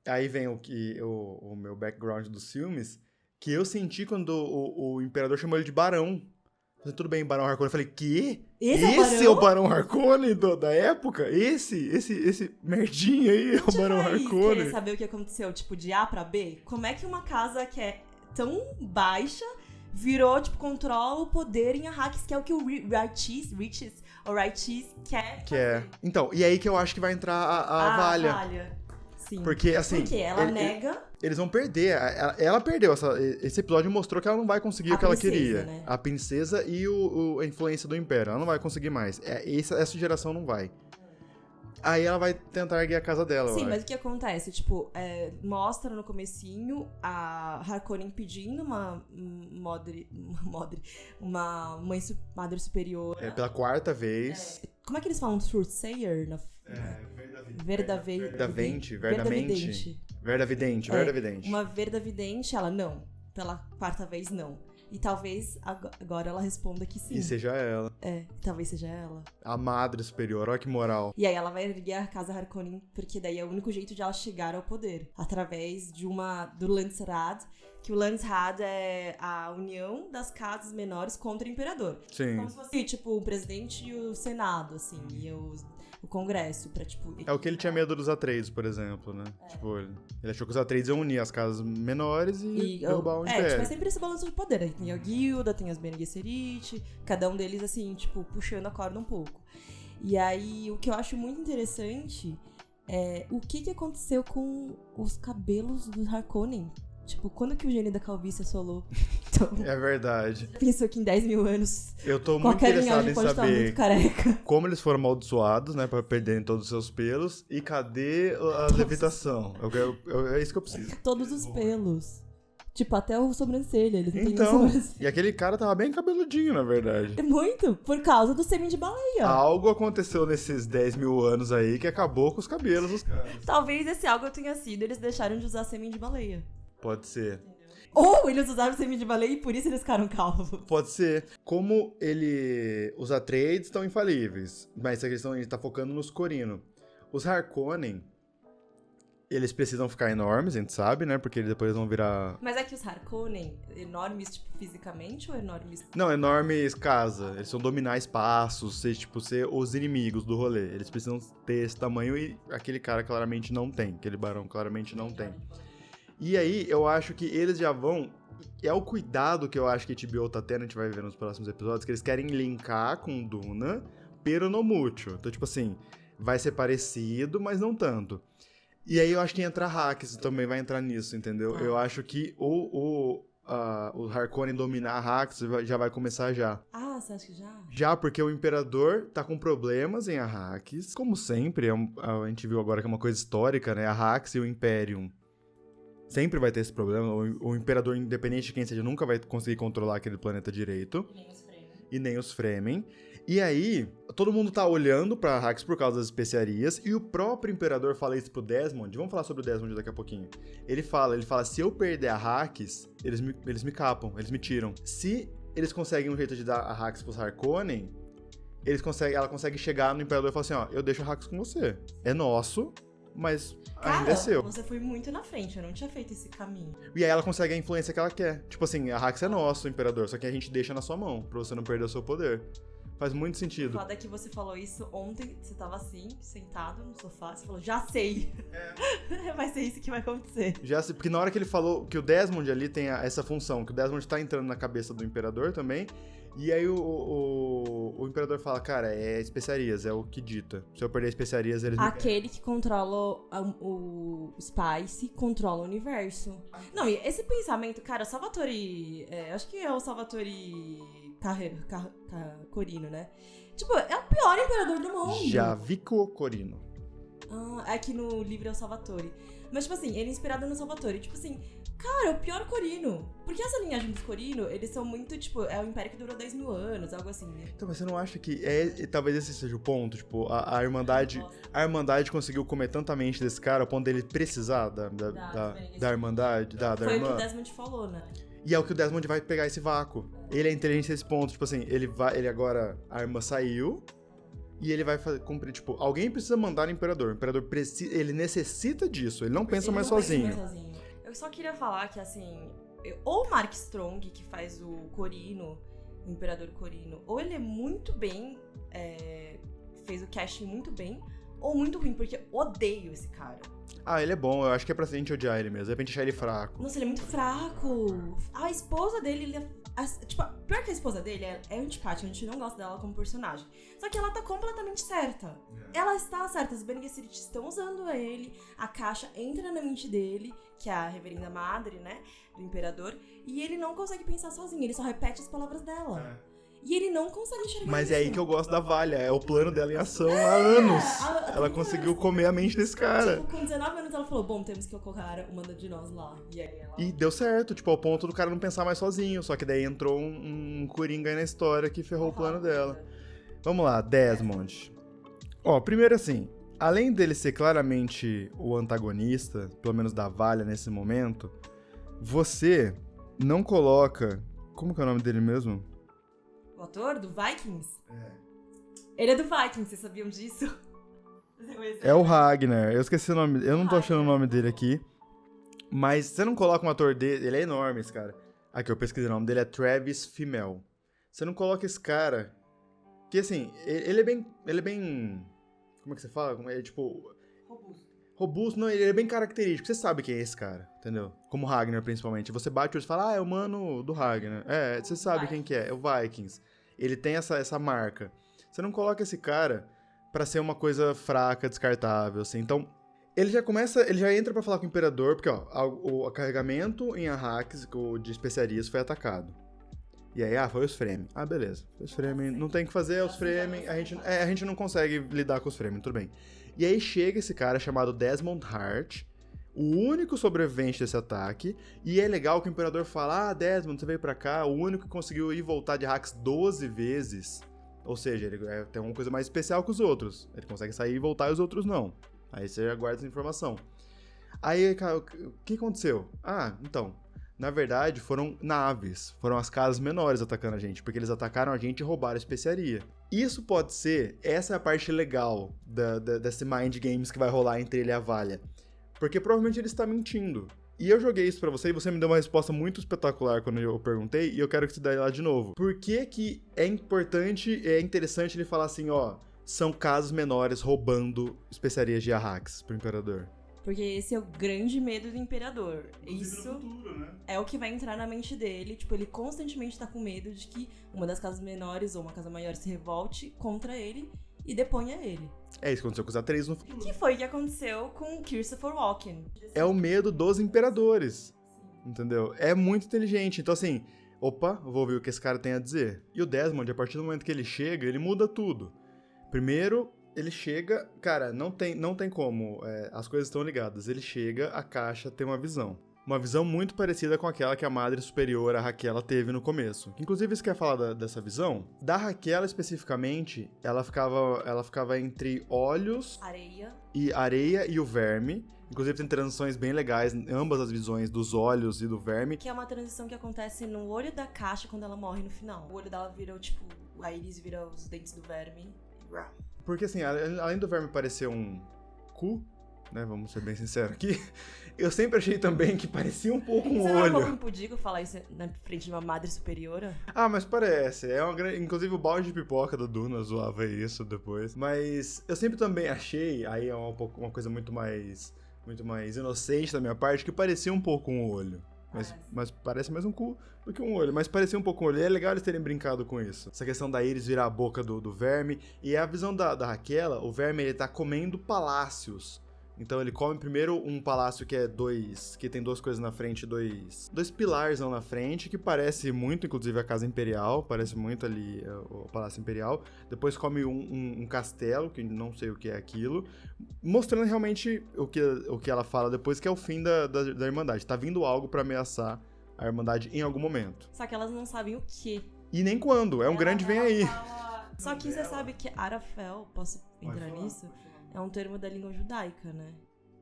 aí vem o meu background dos filmes, que eu senti quando o Imperador chamou ele de Barão. Tudo bem, Barão Harkonnen. Eu falei, quê? Esse é o Barão Harkonnen da época? Esse merdinha aí é o Barão Harkonnen. Querer saber o que aconteceu, tipo, de A pra B? Como é que uma casa que é tão baixa virou, tipo, controla o poder em Arrakis, que é o que o Rhaenys quer fazer. Então, e aí que eu acho que vai entrar a Valia. Sim. Porque, assim... Porque ela nega... Eles vão perder. Ela perdeu. Esse episódio mostrou que ela não vai conseguir o que ela queria. Né? A princesa e a influência do Império. Ela não vai conseguir mais. Essa geração não vai. Aí ela vai tentar erguer a casa dela. Sim, mas o que acontece? Tipo, mostra no comecinho a Harkonnen pedindo uma madre superiora. Pela quarta vez. Como é que eles falam? Soothsayer? Verdavidente. Uma verdavidente, ela não. Pela quarta vez, não. E talvez agora ela responda que sim. E seja ela. Talvez seja ela. A madre superior, olha que moral. E aí ela vai erguer a casa Harkonnen, porque daí é o único jeito de ela chegar ao poder. Através do Landsraad, que o Landsraad é a união das casas menores contra o imperador. Sim. Como se fosse, tipo, o presidente e o senado, assim, e o Congresso, pra, tipo... É o que ele tinha medo dos Atreides, por exemplo, né? Tipo, ele achou que os Atreides iam unir as casas menores e derrubar o Império. Tipo, é sempre esse balanço de poder. Aí tem a guilda, tem as Bene Gesserit, cada um deles, assim, tipo, puxando a corda um pouco. E aí, o que eu acho muito interessante é o que aconteceu com os cabelos do Harkonnen. Tipo, quando que o gênio da calvície assolou? Então, é verdade. Pensou que em 10 mil anos... Eu tô muito interessado em saber careca. Como eles foram amaldiçoados, né? Pra perderem todos os seus pelos. E cadê a levitação? É isso que eu preciso. Todos os pelos. Tipo, até o sobrancelha. Eles não têm sobrancelha. E aquele cara tava bem cabeludinho, na verdade. Muito. Por causa do sêmen de baleia. Algo aconteceu nesses 10 mil anos aí que acabou com os cabelos dos caras. Talvez esse algo tenha sido eles deixaram de usar sêmen de baleia. Pode ser. Ou eles usaram sêmen de baleia e por isso eles ficaram calvos. Pode ser. Como os Atreides estão infalíveis, mas ele tá focando nos Corino. Os Harkonnen, eles precisam ficar enormes, a gente sabe, né? Porque depois vão virar... Mas é que os Harkonnen, enormes, tipo, fisicamente ou enormes... Não, enormes casa. Eles vão dominar espaços, ser os inimigos do rolê. Eles precisam ter esse tamanho e aquele cara claramente não tem. Aquele barão claramente não tem. E aí, eu acho que eles já vão... É o cuidado que eu acho que a HBO tá tendo, a gente vai ver nos próximos episódios, que eles querem linkar com Duna, pero no mucho. Então, tipo assim, vai ser parecido, mas não tanto. E aí eu acho que entra Hacks, também vai entrar nisso, entendeu? Eu acho que o Harkonnen dominar Hacks já vai começar já. Ah, você acha que já? Já, porque o Imperador tá com problemas em Arrakis. Como sempre, a gente viu agora que é uma coisa histórica, né? Arrakis e o Imperium. Sempre vai ter esse problema. O Imperador, independente de quem seja, nunca vai conseguir controlar aquele planeta direito. E nem os Fremen. E aí, todo mundo tá olhando pra Arrakis por causa das especiarias. E o próprio Imperador fala isso pro Desmond. Vamos falar sobre o Desmond daqui a pouquinho. Ele fala, se eu perder Arrakis, eles me capam, eles me tiram. Se eles conseguem um jeito de dar Arrakis pros Harkonnen, ela consegue chegar no Imperador e falar assim, ó, eu deixo Arrakis com você. É nosso, mas ainda é seu. Você foi muito na frente, eu não tinha feito esse caminho. E aí ela consegue a influência que ela quer. Tipo assim, Arrakis é nosso, Imperador, só que a gente deixa na sua mão, pra você não perder o seu poder. Faz muito sentido. O foda é que você falou isso ontem, você tava assim, sentado no sofá, você falou, já sei. Vai ser isso que vai acontecer. Já sei, porque na hora que ele falou que o Desmond ali tem essa função, que o Desmond tá entrando na cabeça do Imperador também, e aí o Imperador fala, cara, é especiarias, é o que dita. Se eu perder especiarias, eles... Aquele que controla o Spice, controla o universo. Não, e esse pensamento, cara, o Salvatore... acho que é o Salvatore Corino, né? Tipo, é o pior imperador do mundo. Javico Corino. É que no livro é o Salvatore. Mas, tipo assim, ele é inspirado no Salvatore. Tipo assim, cara, é o pior Corino. Porque essa linhagem dos Corino, eles são muito, tipo, é o império que durou 10 mil anos, algo assim, né? Então, mas você não acha que talvez esse seja o ponto? Tipo, a Irmandade conseguiu comer tanta mente desse cara ao ponto dele precisar da Irmandade, da irmã? Foi o que o Desmond falou, né? E é o que o Desmond vai pegar esse vácuo. Ele é inteligente nesse ponto, tipo assim, ele agora, a irmã saiu, e ele vai cumprir, tipo, alguém precisa mandar o Imperador. O Imperador precisa, ele necessita disso, ele não pensa mais sozinho. Eu só queria falar que, assim, ou o Mark Strong, que faz o Corino, o Imperador Corino, ou ele é muito bem, fez o casting muito bem, ou muito ruim, porque eu odeio esse cara. Ah, ele é bom, eu acho que é pra gente odiar ele mesmo, de repente achar ele fraco. Nossa, ele é muito fraco. A esposa dele, tipo, pior que a esposa dele é antipática, a gente não gosta dela como personagem. Só que ela tá completamente certa. Ela está certa, os Bene Gesserit estão usando ele, a caixa entra na mente dele, que é a reverenda madre, né, do imperador, e ele não consegue pensar sozinho, ele só repete as palavras dela. E ele não consegue enxergar Mas isso. é aí que eu gosto da Valha, é o plano dela em ação há anos. Ela conseguiu comer a mente desse cara. Tipo, com 19 anos ela falou, bom, temos que colocar uma de nós lá. E aí ela... E deu certo, tipo, ao ponto do cara não pensar mais sozinho. Só que daí entrou um coringa aí na história que ferrou o plano dela. Vamos lá, Desmond. Ó, primeiro assim, além dele ser claramente o antagonista, pelo menos da Valha nesse momento, você não coloca... Como que é o nome dele mesmo? O ator do Vikings? Ele é do Vikings, vocês sabiam disso? É o Ragnar, eu esqueci o nome, eu não tô achando o nome dele aqui. Mas você não coloca um ator dele, ele é enorme esse cara. Aqui, eu pesquisei o nome dele, é Travis Fimmel. Você não coloca esse cara, que assim, ele é bem, como é que você fala? É tipo... Robusto, não, ele é bem característico, você sabe quem é esse cara, entendeu? Como Ragnar, principalmente. Você bate o olho e fala, é o mano do Ragnar. É, você sabe quem que é o Vikings. Ele tem essa marca. Você não coloca esse cara pra ser uma coisa fraca, descartável, assim. Então, ele já entra pra falar com o Imperador, porque, ó, o carregamento em Arrakis de especiarias foi atacado. E aí, foi os Fremen. Ah, beleza. Os Fremen, não tem o que fazer, os Fremen, a gente não consegue lidar com os Fremen, tudo bem. E aí chega esse cara chamado Desmond Hart, o único sobrevivente desse ataque, e é legal que o Imperador fala, Desmond, você veio pra cá, o único que conseguiu ir e voltar de Arrakis 12 vezes, ou seja, ele tem uma coisa mais especial que os outros, ele consegue sair e voltar e os outros não. Aí você já guarda essa informação. Aí, cara, o que aconteceu? Então, na verdade, foram naves, foram as casas menores atacando a gente, porque eles atacaram a gente e roubaram a especiaria. Isso pode ser, essa é a parte legal desse Mind Games que vai rolar entre ele e a Valha. Porque provavelmente ele está mentindo. E eu joguei isso pra você e você me deu uma resposta muito espetacular quando eu perguntei, e eu quero que você dê lá de novo. Por que é interessante ele falar assim, são casas menores roubando especiarias de Arrakis pro Imperador? Porque esse é o grande medo do Imperador. Isso futuro, né? é o que vai entrar na mente dele. Tipo, ele constantemente tá com medo de que uma das casas menores ou uma casa maior se revolte contra ele e deponha ele. É isso que aconteceu com os Atreides no futuro. Que foi o que aconteceu com Christopher Walken. É o medo dos imperadores. Entendeu? É muito inteligente. Então, assim, opa, eu vou ouvir o que esse cara tem a dizer. E o Desmond, a partir do momento que ele chega, ele muda tudo. Primeiro, ele chega, cara, não tem como, as coisas estão ligadas. Ele chega, a caixa tem uma visão. Uma visão muito parecida com aquela que a Madre Superior, a Raquel, teve no começo. Inclusive, você quer falar dessa visão? Da Raquel, especificamente, ela ficava entre olhos... areia e o verme. Inclusive, tem transições bem legais em ambas as visões, dos olhos e do verme. Que é uma transição que acontece no olho da caixa quando ela morre no final. O olho dela vira, tipo, a íris vira os dentes do verme. Porque, assim, além do verme parecer um cu, né, vamos ser bem sinceros aqui, eu sempre achei também que parecia um pouco um olho. Você não é um pouco impudico falar isso na frente de uma Madre Superiora? Mas parece. Inclusive o balde de pipoca do Duna zoava isso depois. Mas eu sempre também achei, aí é uma coisa muito mais inocente da minha parte, que parecia um pouco um olho. Mas parece mais um cu do que um olho. Mas parecia um pouco um olho. E é legal eles terem brincado com isso. Essa questão da íris virar a boca do verme. E a visão da Raquel, o verme, ele tá comendo palácios. Então ele come primeiro um palácio que tem duas coisas na frente, dois pilares na frente, que parece muito, inclusive, a Casa Imperial, parece muito ali o Palácio Imperial. Depois come um castelo, que não sei o que é aquilo, mostrando realmente o que ela fala depois, que é o fim da Irmandade. Tá vindo algo pra ameaçar a Irmandade em algum momento. Só que elas não sabem o quê. E nem quando, é um grande vem aí. Só que você sabe que Arafel, posso entrar nisso? É um termo da língua judaica, né?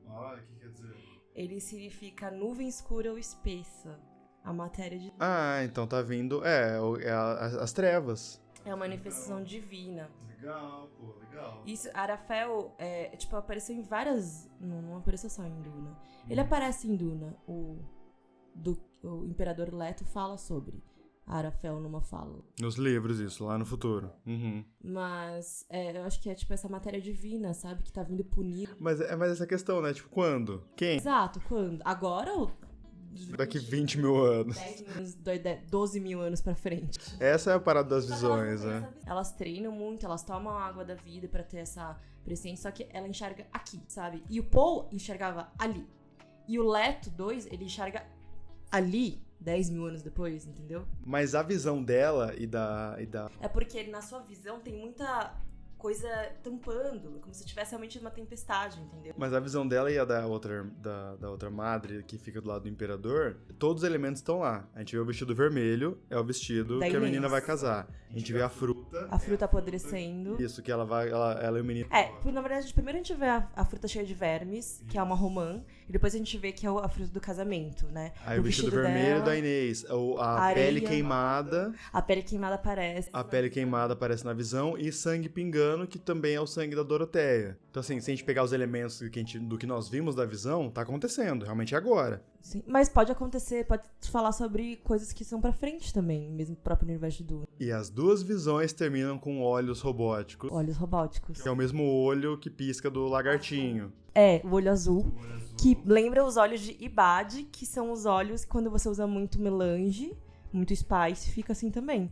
O que quer dizer? Ele significa nuvem escura ou espessa. A matéria de... então tá vindo... as trevas. É uma manifestação divina. Legal, legal. Isso, Arafel, apareceu em várias... Não apareceu só em Duna. Ele aparece em Duna. O Imperador Leto fala sobre. Arafel numa fala. Nos livros, isso, lá no futuro. Uhum. Mas eu acho que é tipo essa matéria divina, sabe? Que tá vindo punir. Mas essa questão, né? Tipo, quando? Quem? Exato, quando? Agora ou... Daqui 20 mil anos. 10 mil anos, 12 mil anos pra frente. Essa é a parada das visões, né? Elas treinam muito, elas tomam a água da vida pra ter essa presciência, só que ela enxerga aqui, sabe? E o Paul enxergava ali. E o Leto 2, ele enxerga ali, 10 mil anos depois, entendeu? Mas a visão dela e da... É porque na sua visão tem muita coisa tampando, como se tivesse realmente uma tempestade, entendeu? Mas a visão dela e a da outra madre que fica do lado do imperador, todos os elementos estão lá. A gente vê o vestido vermelho, é o vestido da que Inês. A menina vai casar. A gente vê a fruta. A fruta apodrecendo. Isso, que ela e o menino. Na verdade, primeiro a gente vê a fruta cheia de vermes, que é uma romã, e depois a gente vê que é a fruta do casamento, né? Aí o vestido vermelho dela, da Inês, a areia, pele queimada. A pele queimada aparece. A pele queimada aparece na visão e sangue pingando, que também é o sangue da Doroteia. Então, assim, se a gente pegar os elementos do que nós vimos da visão, tá acontecendo, realmente é agora. Sim, mas pode acontecer, pode falar sobre coisas que são pra frente também, mesmo no próprio universo de Duna. E as duas visões terminam com olhos robóticos. Olhos robóticos. Que é o mesmo olho que pisca do lagartinho. É, o olho azul, que lembra os olhos de Ibad, que são os olhos que quando você usa muito melange, muito spice, fica assim também.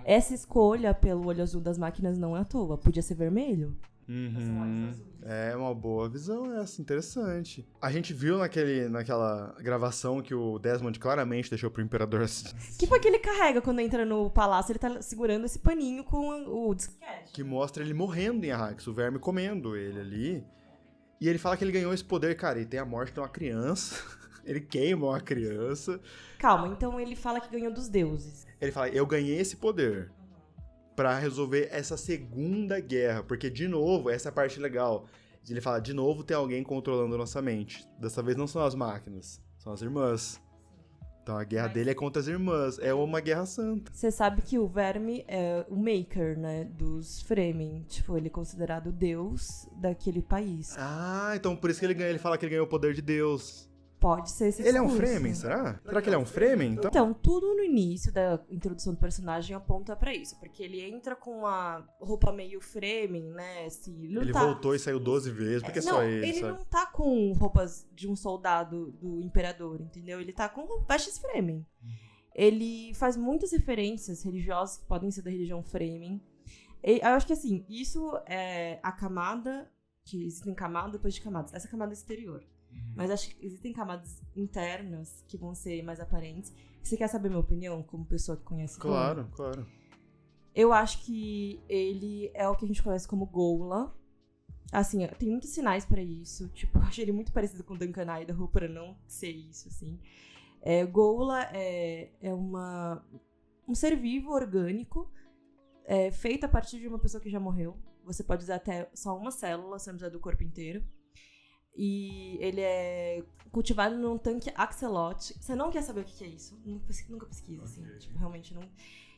Essa escolha pelo olho azul das máquinas não é à toa, podia ser vermelho. Uhum. É uma boa visão essa, interessante. A gente viu naquela gravação que o Desmond claramente deixou pro Imperador assistir. Que foi que ele carrega quando entra no palácio, ele tá segurando esse paninho com o disquete. Que mostra ele morrendo em Arrakis, o verme comendo ele ali. E ele fala que ele ganhou esse poder, cara, ele tem a morte de uma criança, ele queima uma criança. Calma, então ele fala que ganhou dos deuses. Ele fala, eu ganhei esse poder pra resolver essa segunda guerra, porque, de novo, essa é a parte legal. Ele fala, de novo tem alguém controlando nossa mente. Dessa vez não são as máquinas, são as irmãs. Então a guerra dele é contra as irmãs, é uma guerra santa. Você sabe que o verme é o maker, né, dos Fremen. Tipo, ele é considerado o deus daquele país. Ah, então por isso que ele fala que ele ganhou o poder de Deus. Pode ser esse Ele é um discurso. Fremen, será? Será que ele é um Fremen? Então, tudo no início da introdução do personagem aponta pra isso. Porque ele entra com uma roupa meio Fremen, né? Ele voltou e saiu 12 vezes, porque não, só ele, ele sabe? não tá com roupas de um soldado do imperador, entendeu? Ele tá com vestes Fremen. Ele faz muitas referências religiosas que podem ser da religião Fremen. Eu acho que, assim, isso é a camada... Que existem camadas depois de camadas. Essa camada é exterior. Mas acho que existem camadas internas que vão ser mais aparentes. Você quer saber minha opinião como pessoa que conhece Claro, claro. Eu acho que ele é o que a gente conhece como Goula. Assim, tem muitos sinais pra isso. Tipo, eu achei ele muito parecido com Duncan Idaho pra não ser isso, assim. Goula é um ser vivo, orgânico, feito a partir de uma pessoa que já morreu. Você pode usar até só uma célula, você não precisa do corpo inteiro. E ele é cultivado num tanque axolote. Você não quer saber o que é isso. Nunca pesquisa, assim. Tipo, realmente não...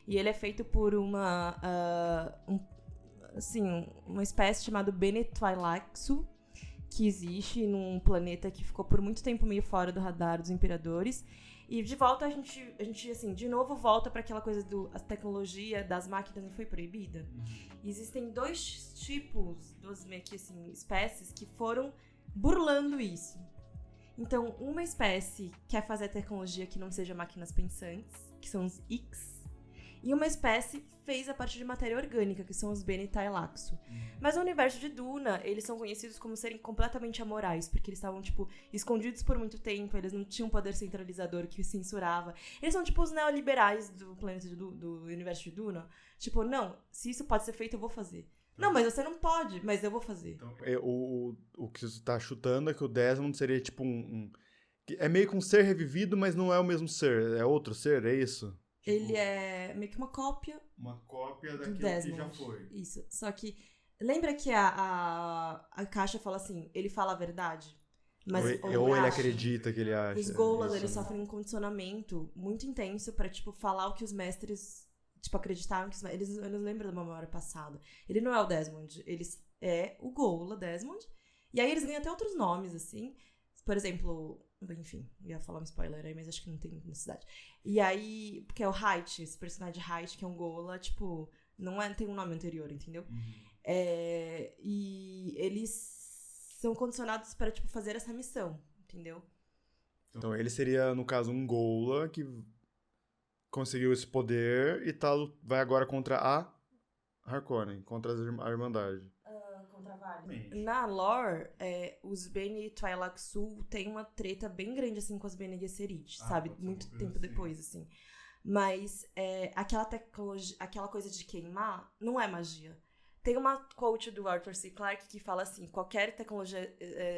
E ele é feito por uma espécie chamada Benetwilaxu, que existe num planeta que ficou por muito tempo meio fora do radar dos imperadores. E de volta a gente assim, de novo volta para aquela coisa a tecnologia das máquinas não foi proibida. E existem dois tipos, duas meio que assim, espécies que foram burlando isso. Então, uma espécie quer fazer tecnologia que não seja máquinas pensantes, que são os X, e uma espécie fez a partir de matéria orgânica, que são os Benetwilaxu. Mas no universo de Duna, eles são conhecidos como serem completamente amorais, porque eles estavam, tipo, escondidos por muito tempo, eles não tinham poder centralizador que censurava. Eles são, tipo, os neoliberais do planeta do universo de Duna. Tipo, não, se isso pode ser feito, eu vou fazer. Não, mas você não pode, mas eu vou fazer. Então, o que você tá chutando é que o Desmond seria, tipo, é meio que um ser revivido, mas não é o mesmo ser. É outro ser, é isso? Ele é meio que uma cópia. Uma cópia daquilo Desmond. que já foi. Isso. Só que, lembra que a caixa fala assim, ele fala a verdade? Mas, ou ele acredita que ele acha. Os Goulas, eles sofrem um condicionamento muito intenso pra, tipo, falar o que os mestres, tipo, acreditaram que eles lembram da memória passada. Ele não é o Desmond, é o Goula Desmond. E aí eles ganham até outros nomes, assim. Por exemplo, Enfim, ia falar um spoiler aí, mas acho que não tem necessidade. E aí, porque é o Height, esse personagem Height, que é um Gola, tipo, tem um nome anterior, entendeu? E eles são condicionados para, tipo, fazer essa missão, entendeu? Então ele seria, no caso, um Gola que conseguiu esse poder e vai agora contra a Harkonnen, contra a Irmandade. Contra a Vale. Na lore, os Bene Tleilaxu tem uma treta bem grande, assim, com os Bene Gesserit, sabe? Muito tempo assim. Depois, assim. Mas aquela tecnologia, aquela coisa de queimar, não é magia. Tem uma quote do Arthur C. Clarke que fala assim, qualquer tecnologia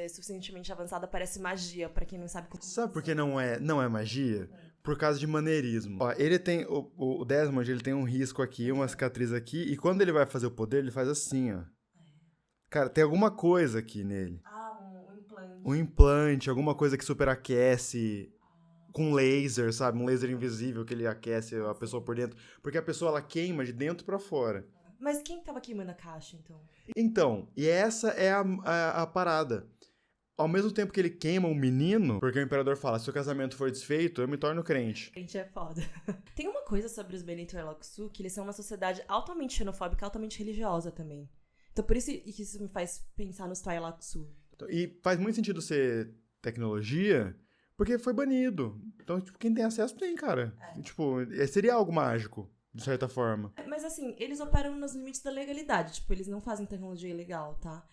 suficientemente avançada parece magia, pra quem não sabe como. Sabe por que não é magia? Por causa de maneirismo. Ó, ele tem, o Desmond, ele tem um risco aqui, uma cicatriz aqui, e quando ele vai fazer o poder, ele faz assim, ó. Cara, tem alguma coisa aqui nele. Um implante. Um implante, alguma coisa que superaquece com laser, sabe? Um laser invisível que ele aquece a pessoa por dentro. Porque a pessoa, ela queima de dentro pra fora. Mas quem tava queimando a caixa, então? Então, e essa é a parada. Ao mesmo tempo que ele queima um menino, porque o imperador fala, se o casamento for desfeito, eu me torno crente. Crente é foda. Tem uma coisa sobre os Bene Tleilaxu, que eles são uma sociedade altamente xenofóbica, altamente religiosa também. Então por isso que isso me faz pensar nos Tleilaxu. E faz muito sentido ser tecnologia, porque foi banido. Então, tipo, quem tem acesso tem, cara. Tipo, seria algo mágico, de certa forma. Mas assim, eles operam nos limites da legalidade. Tipo, eles não fazem tecnologia ilegal, tá?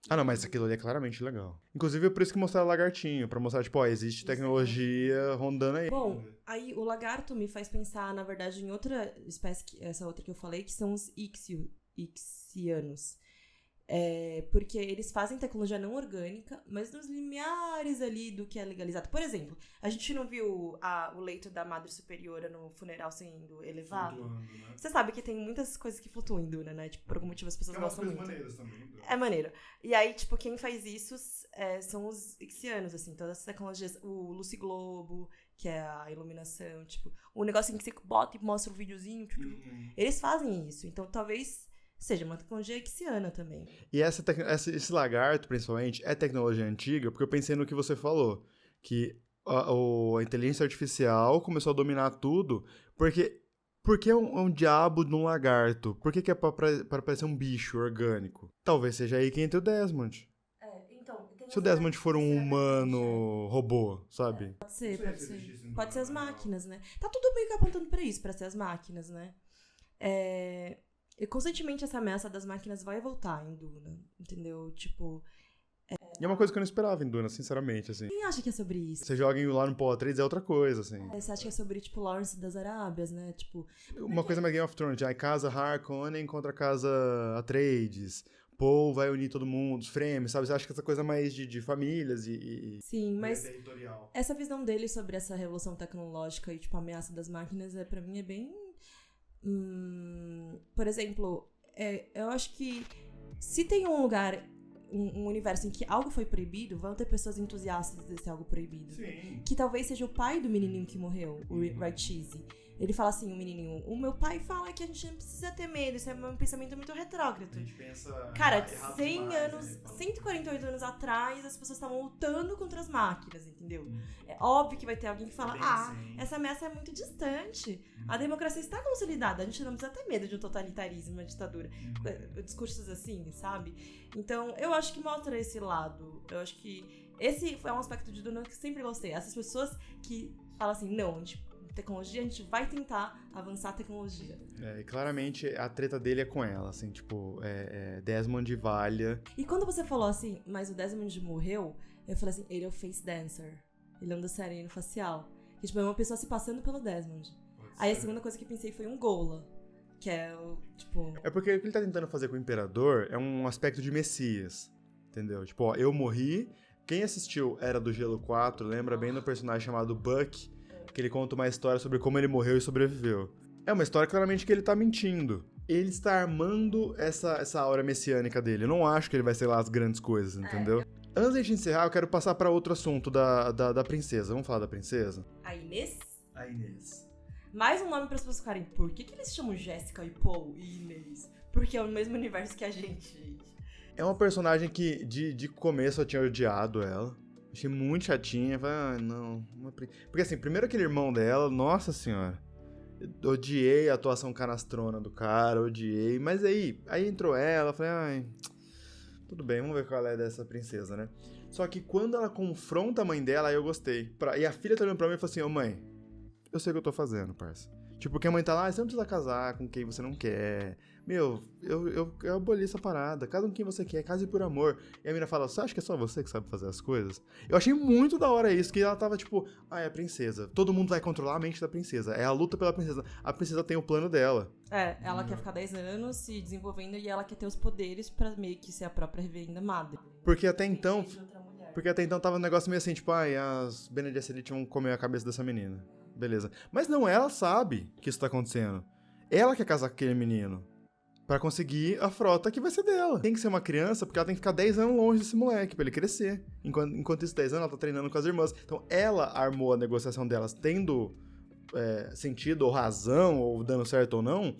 Ah, não, mas aquilo ali é claramente legal. Inclusive, é por isso que mostraram o lagartinho, pra mostrar, tipo, ó, existe tecnologia rondando aí. Bom, aí o lagarto me faz pensar, na verdade, em outra espécie, essa outra que eu falei, que são os Ixianos. Porque eles fazem tecnologia não orgânica, mas nos limiares ali do que é legalizado. Por exemplo, a gente não viu o leito da Madre Superiora no funeral sendo elevado? Flutuando, né? Você sabe que tem muitas coisas que flutuam em Duna, né? Tipo, por algum motivo as pessoas gostam muito. Maneiras também. É maneiro. E aí, tipo, quem faz isso são os Ixianos, assim, todas as tecnologias. O Luciglobo, que é a iluminação, tipo, o negocinho que você bota e mostra um videozinho, tipo, eles fazem isso. Então, talvez seja uma tecnologia ixiana também. E esse lagarto, principalmente, é tecnologia antiga, porque eu pensei no que você falou, que a inteligência artificial começou a dominar tudo, porque é um diabo de um lagarto? Por que é pra parecer um bicho orgânico? Talvez seja aí que entra o Desmond. Então, se o Desmond for um humano robô, sabe? Pode ser. Pode ser as máquinas, né? Tá tudo meio que apontando pra isso, pra ser as máquinas, né? E constantemente essa ameaça das máquinas vai voltar em Duna, entendeu? Tipo... E é uma coisa que eu não esperava em Duna, sinceramente, assim. Quem acha que é sobre isso? Você joga lá no Paul Atreides é outra coisa, assim. Você acha que é sobre, tipo, Lawrence das Arábias, né? Tipo... Uma coisa mais Game of Thrones, a casa Harkonnen contra a casa Atreides. Paul vai unir todo mundo, os Fremen, sabe? Você acha que essa coisa mais de famílias e Sim, mas territorial. Essa visão dele sobre essa revolução tecnológica e, tipo, a ameaça das máquinas, pra mim, é bem... por exemplo, eu acho que se tem um lugar, um universo em que algo foi proibido, vão ter pessoas entusiastas desse algo proibido. Sim. Que talvez seja o pai do menininho que morreu, o Raichisi. Ele fala assim, o menininho, o meu pai fala que a gente não precisa ter medo, isso é um pensamento muito retrógrado. A gente pensa... Cara, 100 anos, 148 anos atrás, as pessoas estavam lutando contra as máquinas, entendeu? É óbvio que vai ter alguém que fala, essa ameaça é muito distante. A democracia está consolidada, a gente não precisa ter medo de um totalitarismo, uma ditadura. Discursos assim, sabe? Então, eu acho que mostra esse lado. Eu acho que esse é um aspecto de Duna que eu sempre gostei. Essas pessoas que falam assim, não, tecnologia, a gente vai tentar avançar a tecnologia. E claramente a treta dele é com ela, assim, tipo, Desmond e Valha. E quando você falou assim, mas o Desmond morreu, eu falei assim, ele é o face dancer. Ele é um dançarino facial. Que, tipo, é uma pessoa se passando pelo Desmond. Aí a segunda coisa que pensei foi um Gola. Que é o, tipo... É porque o que ele tá tentando fazer com o Imperador é um aspecto de Messias, entendeu? Tipo, ó, eu morri. Quem assistiu Era do Gelo 4 lembra bem do personagem chamado Buck, que ele conta uma história sobre como ele morreu e sobreviveu. É uma história claramente que ele tá mentindo. Ele está armando essa aura messiânica dele. Eu não acho que ele vai ser lá as grandes coisas, entendeu? Antes de encerrar, eu quero passar para outro assunto da princesa. Vamos falar da princesa? A Inês? A Inês. Mais um nome para as pessoas ficarem. Por que eles chamam Jéssica e Paul e Inês? Porque é o mesmo universo que a gente. É uma personagem que de começo eu tinha odiado ela. Achei muito chatinha. Falei, não. Porque assim, primeiro aquele irmão dela, nossa senhora. Odiei a atuação canastrona do cara, odiei. Mas aí entrou ela, falei, tudo bem, vamos ver qual é dessa princesa, né? Só que quando ela confronta a mãe dela, aí eu gostei. E a filha tá olhando pra mim e falou assim, mãe, eu sei o que eu tô fazendo, parça. Tipo, que a mãe tá lá, você não precisa casar com quem você não quer. Meu, eu aboli essa parada. Casa com quem você quer, case por amor. E a menina fala, você acha que é só você que sabe fazer as coisas? Eu achei muito da hora isso, que ela tava tipo, é a princesa. Todo mundo vai controlar a mente da princesa. É a luta pela princesa. A princesa tem o plano dela. Ela quer ficar 10 anos se desenvolvendo e ela quer ter os poderes pra meio que ser a própria reverenda madre. Porque até então tava um negócio meio assim, tipo, as Bene Gesserit vão comer a cabeça dessa menina. Beleza. Mas não, ela sabe que isso tá acontecendo. Ela quer casar com aquele menino. Pra conseguir a frota que vai ser dela. Tem que ser uma criança, porque ela tem que ficar 10 anos longe desse moleque, pra ele crescer. Enquanto esses 10 anos, ela tá treinando com as irmãs. Então, ela armou a negociação delas tendo sentido, ou razão, ou dando certo ou não.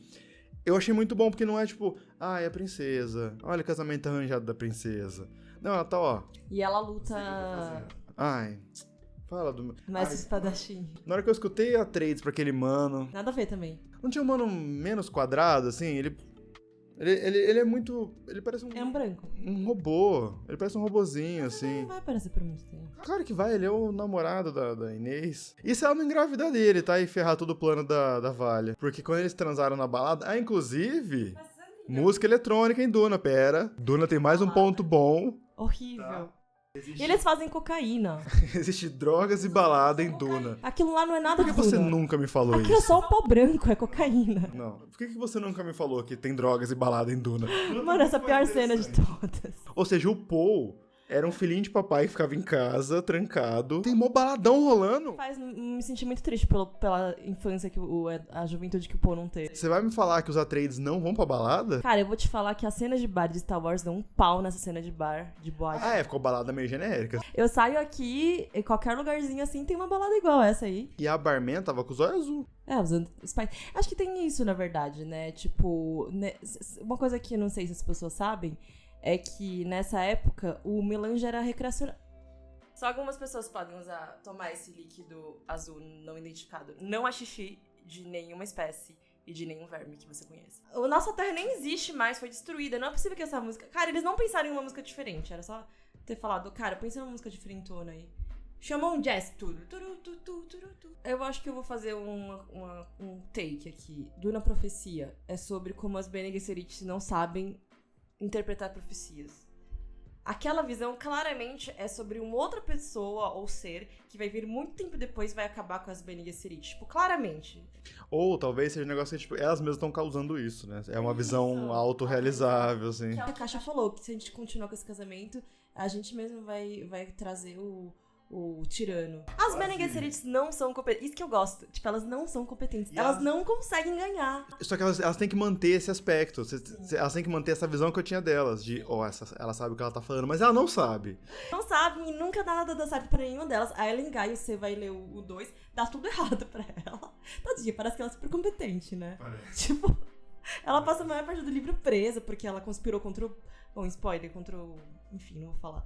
Eu achei muito bom, porque não é tipo, é a princesa. Olha o casamento arranjado da princesa. Não, ela tá, ó. E ela luta... Fala do... Mestre espadachim. Na hora que eu escutei a trades pra aquele mano... Nada a ver também. Não tinha um mano menos quadrado, assim? Ele é muito... Ele parece um... É um branco. Um robô. Ele parece um robozinho, assim. Não vai aparecer por muito tempo. Claro que vai, ele é o namorado da Inês. E se ela não engravidar dele, tá? E ferrar todo o plano da Valha. Porque quando eles transaram na balada... inclusive... Música eletrônica em Duna, pera. Duna tem mais um ponto bom. Horrível. Tá. E eles fazem cocaína. Existe drogas e balada em Duna. Aquilo lá não é nada Por que você nunca me falou isso? Aquilo é só o pó branco, é cocaína. Não. Por que você nunca me falou que tem drogas e balada em Duna? Mano, essa é a pior cena de todas. Ou seja, o Paul era um filhinho de papai que ficava em casa, trancado. Tem mó baladão rolando. Faz me sentir muito triste pela infância, a juventude que o Paul não teve. Você vai me falar que os Atreides não vão pra balada? Cara, eu vou te falar que as cenas de bar de Star Wars dão um pau nessa cena de bar, de boate. Ficou balada meio genérica. Eu saio aqui, em qualquer lugarzinho assim, tem uma balada igual essa aí. E a barman tava com os olhos azul. Usando Spice. Acho que tem isso, na verdade, né? Tipo, uma coisa que eu não sei se as pessoas sabem é que nessa época o melange era recreacional. Só algumas pessoas podem tomar esse líquido azul não identificado. Não é xixi de nenhuma espécie e de nenhum verme que você conheça. A nossa Terra nem existe mais, foi destruída. Não é possível que essa música... Cara, eles não pensaram em uma música diferente. Era só ter falado, cara, pensa numa música diferentona aí. Chamou um jazz, tudo. Eu acho que eu vou fazer um take aqui. Duna Profecia é sobre como as Bene Gesserit não sabem interpretar profecias. Aquela visão claramente é sobre uma outra pessoa ou ser que vai vir muito tempo depois e vai acabar com as Bene Gesserit. Tipo, claramente. Ou talvez seja um negócio que, tipo, elas mesmas estão causando isso, né? É uma visão autorrealizável, assim. Que a Caixa falou, que se a gente continuar com esse casamento, a gente mesmo vai trazer o tirano. As Bene Gesserit não são competentes. Isso que eu gosto. Tipo, elas não são competentes. Elas não conseguem ganhar. Só que elas têm que manter esse aspecto. Elas têm que manter essa visão que eu tinha delas. De, ela sabe o que ela tá falando, mas ela não sabe. Não sabe e nunca nada dá certo pra nenhuma delas. A Ellen Guy, você vai ler o 2, dá tudo errado pra ela. Tadinha, parece que ela é super competente, né? Parece. Tipo, ela passa a maior parte do livro presa, porque ela conspirou contra o... Bom, spoiler, contra o... Enfim, não vou falar.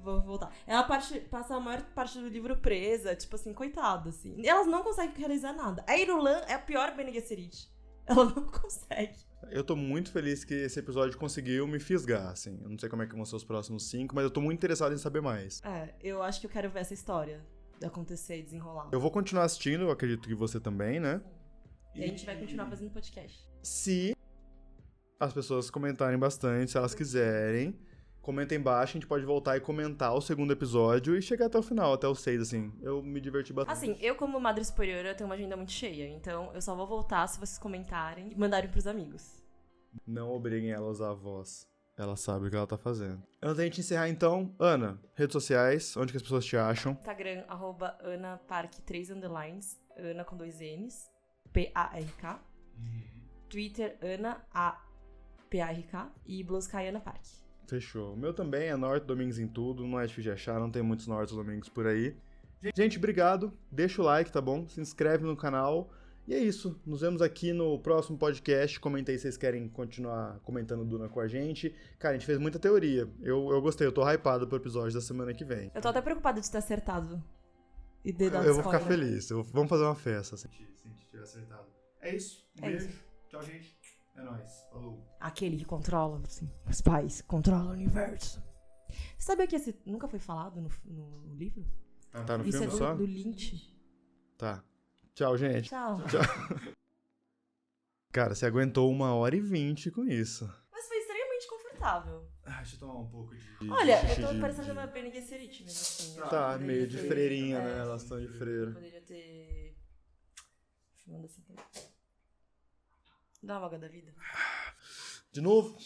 Vou voltar. Ela passa a maior parte do livro presa, tipo assim, coitada, assim. Elas não conseguem realizar nada. A Irulan é a pior Bene Gesserit. Ela não consegue. Eu tô muito feliz que esse episódio conseguiu me fisgar, assim. Eu não sei como é que vão ser os próximos 5, mas eu tô muito interessado em saber mais. Eu acho que eu quero ver essa história acontecer e desenrolar. Eu vou continuar assistindo, eu acredito que você também, né? E a gente vai continuar fazendo podcast. Se as pessoas comentarem bastante, se elas quiserem... Comenta embaixo, a gente pode voltar e comentar o segundo episódio e chegar até o final, até o 6, assim. Eu me diverti bastante. Assim, eu como Madre Superiora, eu tenho uma agenda muito cheia, então eu só vou voltar se vocês comentarem e mandarem pros amigos. Não obriguem ela a usar a voz. Ela sabe o que ela tá fazendo. Antes da gente encerrar, então, Ana, redes sociais, onde que as pessoas te acham? Instagram, @AnaPark, 3 underlines, Ana com 2 N's, PARK. Twitter, Ana, APARK e Bluesky, Ana Park. Fechou. O meu também é Norte Domingos em tudo, não é difícil de achar, não tem muitos Norte Domingos por aí. Gente, obrigado. Deixa o like, tá bom? Se inscreve no canal E é isso. Nos vemos aqui no próximo podcast. Comenta aí se vocês querem continuar comentando Duna com a gente. Cara, a gente fez muita teoria. Eu gostei, eu tô hypado pro episódio da semana que vem. Eu tô até preocupada de ter acertado. E de dar Eu vou ficar spoiler. feliz. Vamos fazer uma festa se a gente tiver acertado. É isso. Um É beijo. isso. Tchau, gente. É nóis. Falou. Aquele que controla, assim, os pais, controla o universo. Você sabia que esse nunca foi falado no livro? Tá no Isso filme é só? do Lynch. Tá. Tchau, gente. Tchau. Cara, você aguentou 1h20 com isso. Mas foi extremamente confortável. Deixa eu tomar um pouco de... Olha, eu tô parecendo uma Bene Gesserit mesmo assim. Eu Tá, poderia meio de ter- freirinha, né? Elas estão de Eu freira. poderia ter... Fumando assim também. Dá uma vaga da vida. De novo?